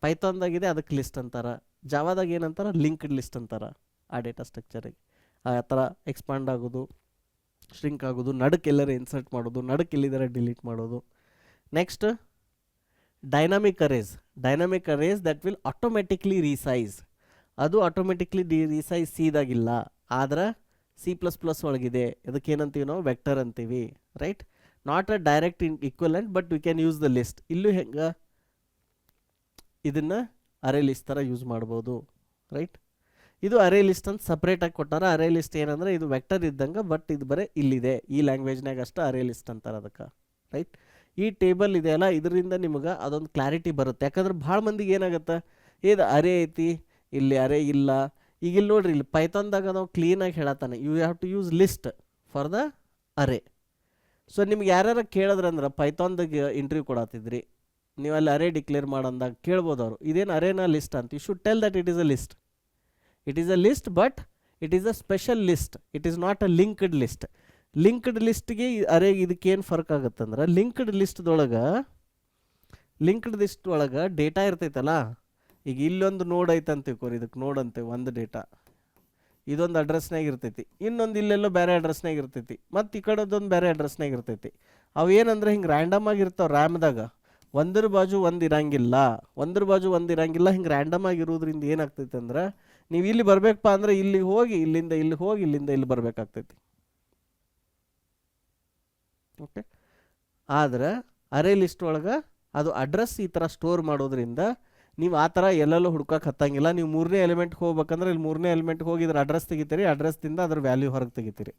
ಪೈಥಾನ್ದಾಗಿದೆ, ಅದಕ್ಕೆ ಲಿಸ್ಟ್ ಅಂತಾರ. ಜಾವಾದಾಗ ಏನಂತಾರ ಲಿಂಕ್ಡ್ ಲಿಸ್ಟ್ ಅಂತಾರ. ಆ ಡೇಟಾ ಸ್ಟ್ರಕ್ಚರಿಗೆ ಆ ಥರ ಎಕ್ಸ್ಪಾಂಡ್ ಆಗೋದು, ಶ್ರಿಂಕ್ ಆಗೋದು, ನಡಕ್ಕೆಲ್ಲರ ಇನ್ಸರ್ಟ್ ಮಾಡೋದು, ನಡಕ್ಕೆಲ್ಲಿದ್ದಾರೆ ಡಿಲೀಟ್ ಮಾಡೋದು. Next dynamic arrays that will automatically resize. ಅದು ಆಟೋಮೆಟಿಕ್ಲಿ ರೀಸೈಜ್ ಸಿದಾಗಿಲ್ಲ, ಆದ್ರೆ C++ ಒಳಗಿದೆ. ಅದಕ್ಕೆ ಏನಂತೀವಿ ನಾವು, ವೆಕ್ಟರ್ ಅಂತೀವಿ, right. Not a direct equivalent but we can use the list. ಇಲ್ಲೂ ಹೆಂಗೆ ಇದನ್ನು ಅರೇ ಲಿಸ್ಟ್ ಥರ ಯೂಸ್ ಮಾಡ್ಬೋದು, ರೈಟ್. ಇದು ಅರೇ ಲಿಸ್ಟ್ ಅಂತ ಸಪ್ರೇಟಾಗಿ ಕೊಟ್ಟಾರ. ಅರೇ ಲಿಸ್ಟ್ ಏನಂದರೆ ಇದು ವೆಕ್ಟರ್ ಇದ್ದಂಗೆ, ಬಟ್ ಇದು ಬರೀ ಇಲ್ಲಿದೆ, ಈ ಲ್ಯಾಂಗ್ವೇಜ್ನಾಗ ಅಷ್ಟೇ ಅರೇ ಲಿಸ್ಟ್ ಅಂತಾರೆ ಅದಕ್ಕೆ, ರೈಟ್. ಈ ಟೇಬಲ್ ಇದೆಯಲ್ಲ, ಇದರಿಂದ ನಿಮಗೆ ಅದೊಂದು ಕ್ಲಾರಿಟಿ ಬರುತ್ತೆ. ಯಾಕಂದ್ರೆ ಭಾಳ ಮಂದಿಗೆ ಏನಾಗುತ್ತೆ, ಇದು ಅರೇ ಐತಿ, ಇಲ್ಲಿ ಅರೇ ಇಲ್ಲ. ಈಗ ಇಲ್ಲಿ ನೋಡ್ರಿ, ಇಲ್ಲಿ ಪೈಥಾನ್ದಾಗ ನಾವು ಕ್ಲೀನಾಗಿ ಹೇಳತ್ತಾನೆ, you have to use list for the array. So ನಿಮ್ಗೆ ಯಾರ್ಯಾರು ಕೇಳಿದ್ರಂದ್ರೆ ಪೈಥಾನ್ದಾಗ ಇಂಟರ್ವ್ಯೂ ಕೊಡತ್ತಿದ್ರಿ, ನೀವು ಅಲ್ಲಿ ಅರೇ ಡಿಕ್ಲೇರ್ ಮಾಡಂದಾಗ ಕೇಳ್ಬೋದು ಅವರು, ಇದೇನು ಅರೇನಾ ಲಿಸ್ಟ್ ಅಂತ. You should tell that it is a list. It is a list, but it is a special list. It is not a linked list. Linked list ಗೆ ಅರೇ ಇದಕ್ಕೆ ಏನು ಫರ್ಕ್ ಆಗುತ್ತಂದ್ರೆ, ಲಿಂಕ್ಡ್ ಲಿಸ್ಟ್ ಒಳಗೆ ಡೇಟಾ ಇರ್ತೈತಲ್ಲ. ಈಗ ಇಲ್ಲೊಂದು ನೋಡ್ ಐತೆ ಅಂತ ತಿಳ್ಕೊರಿ, ಇದಕ್ಕೆ ನೋಡ್ ಅಂತೆ ಒಂದು ಡೇಟಾ, ಇದೊಂದು ಅಡ್ರೆಸ್ನಾಗ ಇರ್ತೈತಿ, ಇನ್ನೊಂದು ಇಲ್ಲೆಲ್ಲೋ ಬೇರೆ ಅಡ್ರೆಸ್ನಾಗ ಇರ್ತೈತಿ, ಮತ್ತು ಈ ಕಡೆದೊಂದು ಬೇರೆ ಅಡ್ರೆಸ್ನಾಗ ಇರ್ತೈತಿ. ಅವು ಏನಂದ್ರೆ ಹಿಂಗೆ ರ್ಯಾಂಡಮ್ ಆಗಿರ್ತಾವೆ ರ್ಯಾಮ್ದಾಗ, ಒಂದ್ರ ಬಾಜು ಒಂದು ಇರಂಗಿಲ್ಲ, ಹಿಂಗೆ ರ್ಯಾಂಡಮ್ ಆಗಿರೋದ್ರಿಂದ ಏನಾಗ್ತೈತೆ ಅಂದ್ರೆ, ನೀವು ಇಲ್ಲಿ ಬರಬೇಕಪ್ಪ ಅಂದ್ರೆ ಇಲ್ಲಿ ಹೋಗಿ, ಇಲ್ಲಿಂದ ಇಲ್ಲಿ ಹೋಗಿ, ಇಲ್ಲಿಂದ ಇಲ್ಲಿ ಬರಬೇಕಾಗ್ತೈತಿ, ಓಕೆ. ಆದ್ರೆ ಅರೇ ಲಿಸ್ಟ್ ಒಳಗೆ ಅದು ಅಡ್ರೆಸ್ ಈ ಥರ ಸ್ಟೋರ್ ಮಾಡೋದ್ರಿಂದ ನೀವು ಆ ಥರ ಎಲ್ಲೆಲ್ಲೋ ಹುಡ್ಕಕ್ಕೆ ಹತ್ತಂಗಿಲ್ಲ. ನೀವು 3ನೇ ಎಲಿಮೆಂಟ್ಗೆ ಹೋಗ್ಬೇಕಂದ್ರೆ ಇಲ್ಲಿ 3ನೇ ಎಲಿಮೆಂಟ್ಗೆ ಹೋಗಿ ಇದ್ರ ಅಡ್ರೆಸ್ ತೆಗಿತೀರಿ, ಅಡ್ರೆಸ್ದಿಂದ ಅದ್ರ ವ್ಯಾಲ್ಯೂ ಹೊರಗೆ ತೆಗಿತೀರಿ.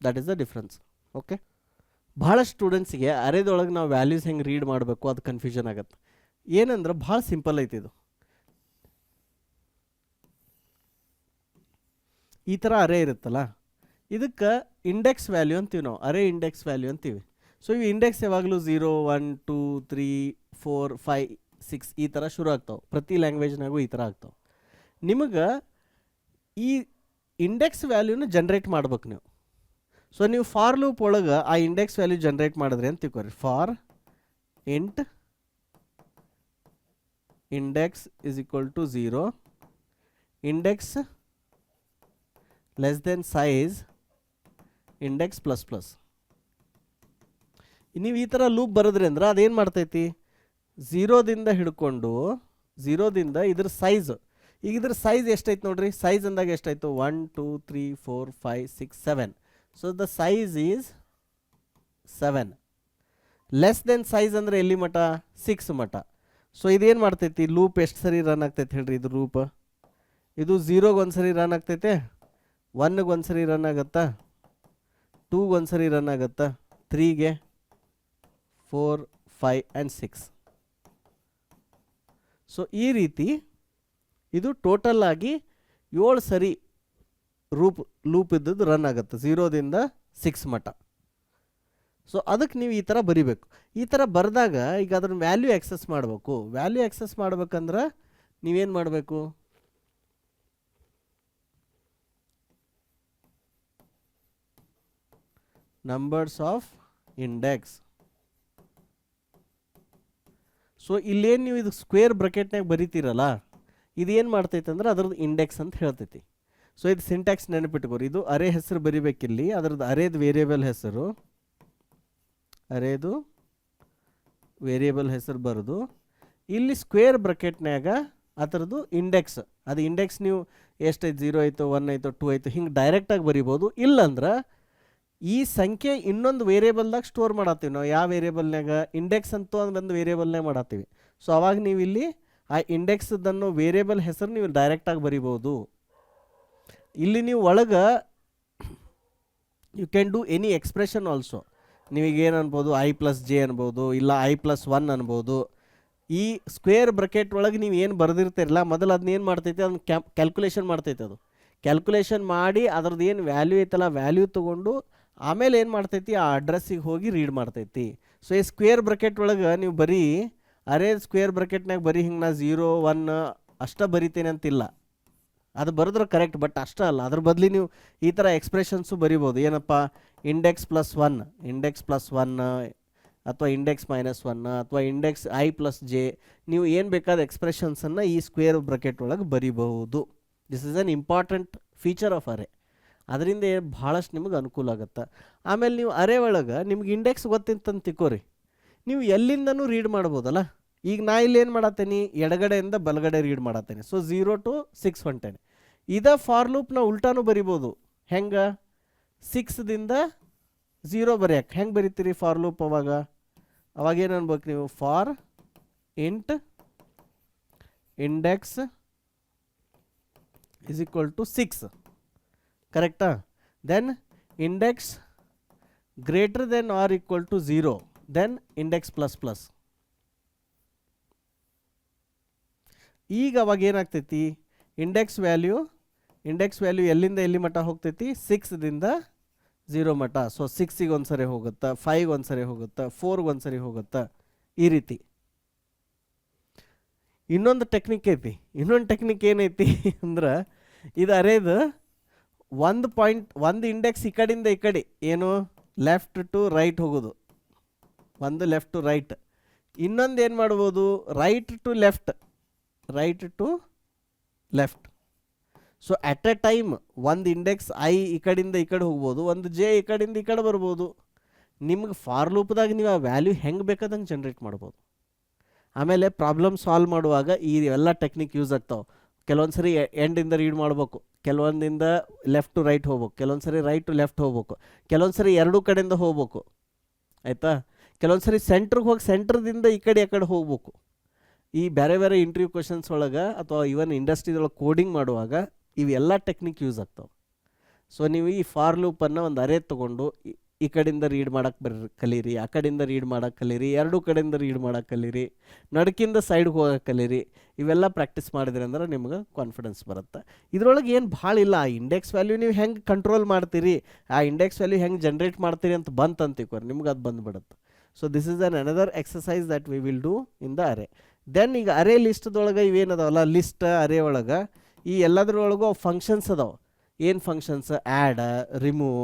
That is the difference, okay. ಭಾಳ ಸ್ಟೂಡೆಂಟ್ಸಿಗೆ ಅರೇದೊಳಗೆ ನಾವು ವ್ಯಾಲ್ಯೂಸ್ ಹೆಂಗೆ ರೀಡ್ ಮಾಡಬೇಕು ಅದು ಕನ್ಫ್ಯೂಷನ್ ಆಗುತ್ತೆ. ಏನಂದ್ರೆ ಭಾಳ ಸಿಂಪಲ್ ಐತಿ ಇದು. ಈ ಥರ ಅರೇ ಇರುತ್ತಲ್ಲ, ಇದಕ್ಕೆ ಇಂಡೆಕ್ಸ್ ವ್ಯಾಲ್ಯೂ ಅಂತೀವಿ ನಾವು, ಅರೇ ಇಂಡೆಕ್ಸ್ ವ್ಯಾಲ್ಯೂ ಅಂತೀವಿ. ಸೊ ಇವು ಇಂಡೆಕ್ಸ್ ಯಾವಾಗಲೂ 0 1 2 3 4 5 6 ಈ ಥರ ಶುರು ಆಗ್ತಾವೆ. ಪ್ರತಿ ಲ್ಯಾಂಗ್ವೇಜ್ನಾಗೂ ಈ ಥರ ಆಗ್ತಾವೆ. ನಿಮಗೆ ಈ ಇಂಡೆಕ್ಸ್ ವ್ಯಾಲ್ಯೂನ ಜನ್ರೇಟ್ ಮಾಡ್ಬೇಕು ನೀವು. ಸೊ ನೀವು ಫಾರ್ ಲೂಪ್ ಒಳಗೆ ಆ ಇಂಡೆಕ್ಸ್ ವ್ಯಾಲ್ಯೂ ಜನ್ರೇಟ್ ಮಾಡಿದ್ರಿ ಅಂತ ತಿಳ್ಕೊರಿ. For int index is equal to 0, index less than size index plus plus. ನೀವು ಈ ಥರ ಲೂಪ್ ಬರೋದ್ರಿ ಅಂದ್ರೆ ಅದೇನು ಮಾಡ್ತೈತಿ, 0ದಿಂದ ಹಿಡ್ಕೊಂಡು 0ದಿಂದ ಇದ್ರ ಸೈಜ್, ಈಗ ಇದ್ರ ಸೈಜ್ ಎಷ್ಟೈತೆ ನೋಡ್ರಿ. ಸೈಜ್ ಅಂದಾಗ ಎಷ್ಟಾಯಿತು, 1 2 3 4 5 6 7. So the size is 7. Less than size ಅಂದರೆ ಎಲ್ಲಿ ಮಟ, 6 ಮಟ. ಸೊ ಇದೇನು ಮಾಡ್ತೈತಿ, ಲೂಪ್ ಎಷ್ಟು ಸರಿ ರನ್ ಆಗ್ತೈತೆ ಹೇಳ್ರಿ. ಇದು ಲೂಪ್ ಇದು 0ಗೆ ಒಂದು ಸರಿ ರನ್ ಆಗ್ತೈತೆ, 1ಗೆ ಒಂದು ಸರಿ ರನ್ ಆಗುತ್ತಾ, 2ಗೆ ಒಂದು ಸರಿ ರನ್ ಆಗುತ್ತಾ, 3ಗೆ 4 5 ಆ್ಯಂಡ್ 6. ಸೊ ಈ ರೀತಿ ಇದು ಟೋಟಲ್ ಆಗಿ 7 ಸರಿ ಲೂಪ್ ಇದ್ದದ್ದು ರನ್ ಆಗುತ್ತೆ 0ದಿಂದ 6 ಮಟ. ಸೊ ಅದಕ್ಕೆ ನೀವು ಈ ಥರ ಬರಿಬೇಕು. ಈ ಥರ ಬರೆದಾಗ ಈಗ ಅದ್ರ ವ್ಯಾಲ್ಯೂ ಆಕ್ಸೆಸ್ ಮಾಡಬೇಕು. ವ್ಯಾಲ್ಯೂ ಆಕ್ಸೆಸ್ ಮಾಡ್ಬೇಕಂದ್ರೆ ನೀವೇನು ಮಾಡಬೇಕು, ನಂಬರ್ಸ್ ಆಫ್ ಇಂಡೆಕ್ಸ್. ಸೊ ಇಲ್ಲೇನು ನೀವು ಇದು ಸ್ಕ್ವೇರ್ ಬ್ರಕೆಟ್ನಾಗ ಬರಿತೀರಲ್ಲ, ಇದೇನು ಮಾಡ್ತೈತೆ ಅಂದ್ರೆ ಅದ್ರದ್ದು ಇಂಡೆಕ್ಸ್ ಅಂತ ಹೇಳ್ತೈತಿ. ಸೊ ಇದು ಸಿಂಟ್ಯಾಕ್ಸ್ ನೆನಪಿಟ್ಕೋರಿ. ಇದು ಅರೇ ಹೆಸರು ಬರಿಬೇಕಿಲ್ಲಿ, ಅದ್ರದ್ದು ಅರೇದು ವೇರಿಯೇಬಲ್ ಹೆಸರು, ಅರೇದು ವೇರಿಯೇಬಲ್ ಹೆಸರು ಬರೋದು. ಇಲ್ಲಿ ಸ್ಕ್ವೇರ್ ಬ್ರಕೆಟ್ನಾಗ ಅದರದ್ದು ಇಂಡೆಕ್ಸ್, ಅದು ಇಂಡೆಕ್ಸ್ ನೀವು ಎಷ್ಟೈತೆ, 0 ಆಯಿತು 1 ಆಯಿತು 2 ಆಯಿತು ಹಿಂಗೆ ಡೈರೆಕ್ಟಾಗಿ ಬರಿಬೋದು. ಇಲ್ಲಂದ್ರೆ ಈ ಸಂಖ್ಯೆ ಇನ್ನೊಂದು ವೇರಿಯೇಬಲ್ದಾಗ ಸ್ಟೋರ್ ಮಾಡತ್ತೀವಿ ನಾವು. ಯಾವ ವೇರಿಯೇಬಲ್ನಾಗ, ಇಂಡೆಕ್ಸ್ ಅಂತೂ ಒಂದು ವೇರಿಯೇಬಲ್ನಾಗ ಮಾಡತ್ತೀವಿ. ಸೊ ಅವಾಗ ನೀವು ಇಲ್ಲಿ ಆ ಇಂಡೆಕ್ಸ್ದನ್ನು ವೇರಿಯೇಬಲ್ ಹೆಸರು ನೀವು ಡೈರೆಕ್ಟಾಗಿ ಬರಿಬೋದು. ಇಲ್ಲಿ ನೀವು ಒಳಗೆ you can do any expression also. ನೀವೀಗೇನು ಅನ್ಬೋದು, I+J ಅನ್ಬೋದು, ಇಲ್ಲ I+1 ಅನ್ಬೋದು. ಈ ಸ್ಕ್ವೇರ್ ಬ್ರಕೆಟ್ ಒಳಗೆ ನೀವು ಏನು ಬರೆದಿರ್ತೀರಲ್ಲ, ಮೊದಲು ಅದನ್ನ ಏನು ಮಾಡ್ತೈತೆ, ಅದನ್ನ ಕ್ಯಾಲ್ಕುಲೇಷನ್ ಮಾಡ್ತೈತೆ. ಅದು ಕ್ಯಾಲ್ಕುಲೇಷನ್ ಮಾಡಿ ಅದ್ರದ್ದು ಏನು ವ್ಯಾಲ್ಯೂ ಐತಲ್ಲ ವ್ಯಾಲ್ಯೂ ತೊಗೊಂಡು ಆಮೇಲೆ ಏನು ಮಾಡ್ತೈತಿ, ಆ ಅಡ್ರೆಸ್ಸಿಗೆ ಹೋಗಿ ರೀಡ್ ಮಾಡ್ತೈತಿ. ಸೊ ಈ ಸ್ಕ್ವೇರ್ ಬ್ರಕೆಟ್ ಒಳಗೆ ನೀವು ಬರೀ ಅರೇ ಸ್ಕ್ವೇರ್ ಬ್ರಕೆಟ್ನಾಗ ಬರೀ ಹಿಂಗೆ ನಾ 0 1 ಅಷ್ಟೇ ಬರಿತೇನೆ ಅಂತಿಲ್ಲ. ಅದು ಬರೆದ್ರೆ ಕರೆಕ್ಟ್, ಬಟ್ ಅಷ್ಟೇ ಅಲ್ಲ. ಅದ್ರ ಬದಲಿ ನೀವು ಈ ಥರ ಎಕ್ಸ್ಪ್ರೆಷನ್ಸು ಬರಿಬೋದು. ಏನಪ್ಪ, ಇಂಡೆಕ್ಸ್ +1, ಇಂಡೆಕ್ಸ್ +1 ಅಥವಾ ಇಂಡೆಕ್ಸ್ -1 ಅಥವಾ ಇಂಡೆಕ್ಸ್ I+J. ನೀವು ಏನು ಬೇಕಾದ ಎಕ್ಸ್ಪ್ರೆಷನ್ಸನ್ನು ಈ ಸ್ಕ್ವೇರ್ ಬ್ರಕೆಟ್ ಒಳಗೆ ಬರಿಬಹುದು. This is an important feature of array. ಅದರಿಂದ ಭಾಳಷ್ಟು ನಿಮಗೆ ಅನುಕೂಲ ಆಗುತ್ತೆ. ಆಮೇಲೆ ನೀವು ಅರೇ ಒಳಗೆ ನಿಮ್ಗೆ ಇಂಡೆಕ್ಸ್ ಗೊತ್ತಿತ್ತಂತ ತಿಳ್ಕೋರಿ, ನೀವು ಎಲ್ಲಿಂದನೂ ರೀಡ್ ಮಾಡ್ಬೋದಲ್ಲ. ಈಗ ನಾ ಇಲ್ಲಿ ಏನು ಮಾಡತ್ತೇನೆ, ಎಡಗಡೆಯಿಂದ ಬಲಗಡೆ ರೀಡ್ ಮಾಡತ್ತೇನೆ. ಸೊ 0 to 6 ಹೊಂಟೇನೆ. ಇದೇ ಫಾರ್ ಲೂಪ್ನ ಉಲ್ಟಾನು ಬರಿಬೋದು. ಹೆಂಗೆ, 6ದಿಂದ 0 ಬರೆಯಕ್ಕೆ ಹೆಂಗೆ ಬರಿತೀರಿ ಫಾರ್ ಲೂಪ್? ಅವಾಗ ಏನು ಅನ್ಬೇಕು ನೀವು, for int index is equal to 6, ಕರೆಕ್ಟಾ? Then index greater than or equal to 0, then index ++. ಈಗ ಅವಾಗ ಏನಾಗ್ತೈತಿ, ಇಂಡೆಕ್ಸ್ ವ್ಯಾಲ್ಯೂ ಎಲ್ಲಿಂದ ಎಲ್ಲಿ ಮಟ್ಟ ಹೋಗ್ತೈತಿ, 6ದಿಂದ 0 ಮಟ್ಟ. ಸೊ 6ಗೆ ಒಂದು ಸರಿ ಹೋಗುತ್ತಾ, 5ಗೆ ಒಂದು ಸರಿ ಹೋಗುತ್ತಾ, 4ಗೆ ಒಂದು ಸರಿ ಹೋಗುತ್ತಾ, ಈ ರೀತಿ. ಇನ್ನೊಂದು ಟೆಕ್ನಿಕ್ ಐತಿ. ಇನ್ನೊಂದು ಟೆಕ್ನಿಕ್ ಏನೈತಿ ಅಂದ್ರೆ, ಇದು ಅರೇದು ಒಂದು ಇಂಡೆಕ್ಸ್ ಈ ಕಡೆಯಿಂದ ಈ ಕಡೆ ಏನು ಲೆಫ್ಟ್ ಟು ರೈಟ್ ಹೋಗೋದು, ಒಂದು ಲೆಫ್ಟ್ ಟು ರೈಟ್. ಇನ್ನೊಂದು ಏನು ಮಾಡ್ಬೋದು, right to left. So at a time ಒಂದು ಇಂಡೆಕ್ಸ್ I ಈ ಕಡೆಯಿಂದ ಈ ಕಡೆ ಹೋಗ್ಬೋದು, ಒಂದು J ಈ ಕಡೆಯಿಂದ ಈ ಕಡೆ ಬರ್ಬೋದು. ನಿಮ್ಗೆ ಫಾರ್ ಲೂಪ್ದಾಗ ನೀವು ಆ ವ್ಯಾಲ್ಯೂ ಹೆಂಗೆ ಬೇಕಾದಂಗೆ ಜನ್ರೇಟ್ ಮಾಡ್ಬೋದು. ಆಮೇಲೆ ಪ್ರಾಬ್ಲಮ್ ಸಾಲ್ವ್ ಮಾಡುವಾಗ ಈ ಎಲ್ಲ ಟೆಕ್ನಿಕ್ ಯೂಸ್ ಆಗ್ತಾವೆ. ಕೆಲವೊಂದು ಸರಿ ಎಂಡಿಂದ ರೀಡ್ ಮಾಡ್ಬೇಕು, ಕೆಲವೊಂದಿಂದ ಲೆಫ್ಟ್ ಟು ರೈಟ್ ಹೋಗ್ಬೇಕು, ಕೆಲವೊಂದು ಸರಿ ರೈಟ್ ಟು ಲೆಫ್ಟ್ ಹೋಗ್ಬೇಕು, ಕೆಲವೊಂದು ಸರಿ ಎರಡೂ ಕಡೆಯಿಂದ ಹೋಗ್ಬೇಕು, ಆಯಿತಾ? ಕೆಲವೊಂದು ಸರಿ ಸೆಂಟ್ರಿಗೆ ಹೋಗಿ ಸೆಂಟ್ರದಿಂದ ಈ ಕಡೆ ಆ ಕಡೆ ಹೋಗ್ಬೇಕು. ಈ ಬೇರೆ ಬೇರೆ ಇಂಟರ್ವ್ಯೂ ಕ್ವಶನ್ಸ್ ಒಳಗೆ ಅಥವಾ ಇವನ್ ಇಂಡಸ್ಟ್ರೀದೊಳಗೆ ಕೋಡಿಂಗ್ ಮಾಡುವಾಗ ಇವೆಲ್ಲ ಟೆಕ್ನಿಕ್ ಯೂಸ್ ಆಗ್ತಾವೆ. ಸೊ ನೀವು ಈ ಫಾರ್ ಲೂಪನ್ನು ಒಂದು ಅರೇ ತೊಗೊಂಡು ಈ ಕಡೆಯಿಂದ ರೀಡ್ ಮಾಡಕ್ಕೆ ಕಲೀರಿ, ಆ ಕಡೆಯಿಂದ ರೀಡ್ ಮಾಡಕ್ಕೆ ಕಲೀರಿ, ಎರಡೂ ಕಡೆಯಿಂದ ರೀಡ್ ಮಾಡಕ್ಕೆ ಕಲೀರಿ, ನಡಕಿಂದ ಸೈಡ್ಗೆ ಹೋಗಕ್ಕೆ ಕಲೀರಿ. ಇವೆಲ್ಲ ಪ್ರಾಕ್ಟೀಸ್ ಮಾಡಿದ್ರಿ ಅಂದ್ರೆ ನಿಮ್ಗೆ ಕಾನ್ಫಿಡೆನ್ಸ್ ಬರುತ್ತೆ. ಇದ್ರೊಳಗೆ ಏನು ಭಾಳ ಇಲ್ಲ. ಆ ಇಂಡೆಕ್ಸ್ ವ್ಯಾಲ್ಯೂ ನೀವು ಹೆಂಗೆ ಕಂಟ್ರೋಲ್ ಮಾಡ್ತೀರಿ, ಆ ಇಂಡೆಕ್ಸ್ ವ್ಯಾಲ್ಯೂ ಹೆಂಗೆ ಜನ್ರೇಟ್ ಮಾಡ್ತೀರಿ ಅಂತ ಬಂತಂತಿಕೋರಿ, ನಿಮ್ಗೆ ಅದು ಬಂದುಬಿಡುತ್ತೆ. So this is another exercise that we will do in the array. Then ಈಗ ಅರೇ ಲಿಸ್ಟ್ದೊಳಗೆ ಇವೇನದಾವಲ್ಲ, ಲಿಸ್ಟ್ ಅರೇ ಒಳಗೆ ಈ ಎಲ್ಲದ್ರೊಳಗೂ ಫಂಕ್ಷನ್ಸ್ ಅದಾವೆ. ಏನು functions? Add, remove,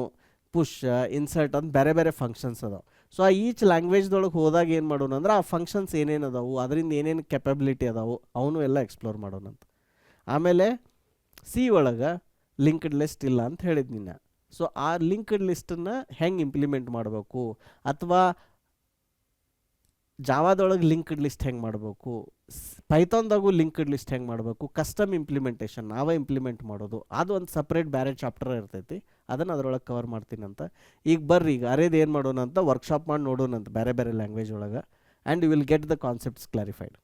push, insert ಅಂತ ಬೇರೆ ಬೇರೆ ಫಂಕ್ಷನ್ಸ್ ಅದಾವೆ. ಸೊ ಆ ಈಚ್ ಲ್ಯಾಂಗ್ವೇಜ್ದೊಳಗೆ ಹೋದಾಗ ಏನು ಮಾಡೋಣ ಅಂದ್ರೆ ಆ ಫಂಕ್ಷನ್ಸ್ ಏನೇನು ಅದಾವು, ಅದರಿಂದ ಏನೇನು ಕೆಪಬಿಲಿಟಿ ಅದಾವು ಅವನು ಎಲ್ಲ ಎಕ್ಸ್ಪ್ಲೋರ್ ಮಾಡೋಣಂತ. ಆಮೇಲೆ ಸಿ ಒಳಗೆ ಲಿಂಕ್ಡ್ ಲಿಸ್ಟ್ ಇಲ್ಲ ಅಂತ ಹೇಳಿದ್ನಿ ನಾನು. ಸೊ ಆ ಲಿಂಕ್ಡ್ ಲಿಸ್ಟನ್ನು ಹೆಂಗೆ ಇಂಪ್ಲಿಮೆಂಟ್ ಮಾಡಬೇಕು, ಅಥವಾ ಜಾವಾದೊಳಗೆ ಲಿಂಕ್ಡ್ ಲಿಸ್ಟ್ ಹೆಂಗೆ ಮಾಡಬೇಕು, ಪೈಥಾನ್ದಾಗೂ ಲಿಂಕ್ಡ್ ಲಿಸ್ಟ್ ಹೆಂಗೆ ಮಾಡಬೇಕು, ಕಸ್ಟಮ್ ಇಂಪ್ಲಿಮೆಂಟೇಷನ್ ನಾವೇ ಇಂಪ್ಲಿಮೆಂಟ್ ಮಾಡೋದು, ಅದು ಒಂದು ಸಪ್ರೇಟ್ ಬೇರೆ ಚಾಪ್ಟರ್ ಇರ್ತೈತಿ. ಅದನ್ನು ಅದರೊಳಗೆ ಕವರ್ ಮಾಡ್ತೀನಂತ. ಈಗ ಬರ್ರಿ ಈಗ ಅರೇದು ಏನು ಮಾಡೋಣ ಅಂತ ವರ್ಕ್ಶಾಪ್ ಮಾಡಿ ನೋಡೋಣಂತ ಬೇರೆ ಬೇರೆ ಲ್ಯಾಂಗ್ವೇಜ್ ಒಳಗೆ, and you will get the concepts clarified.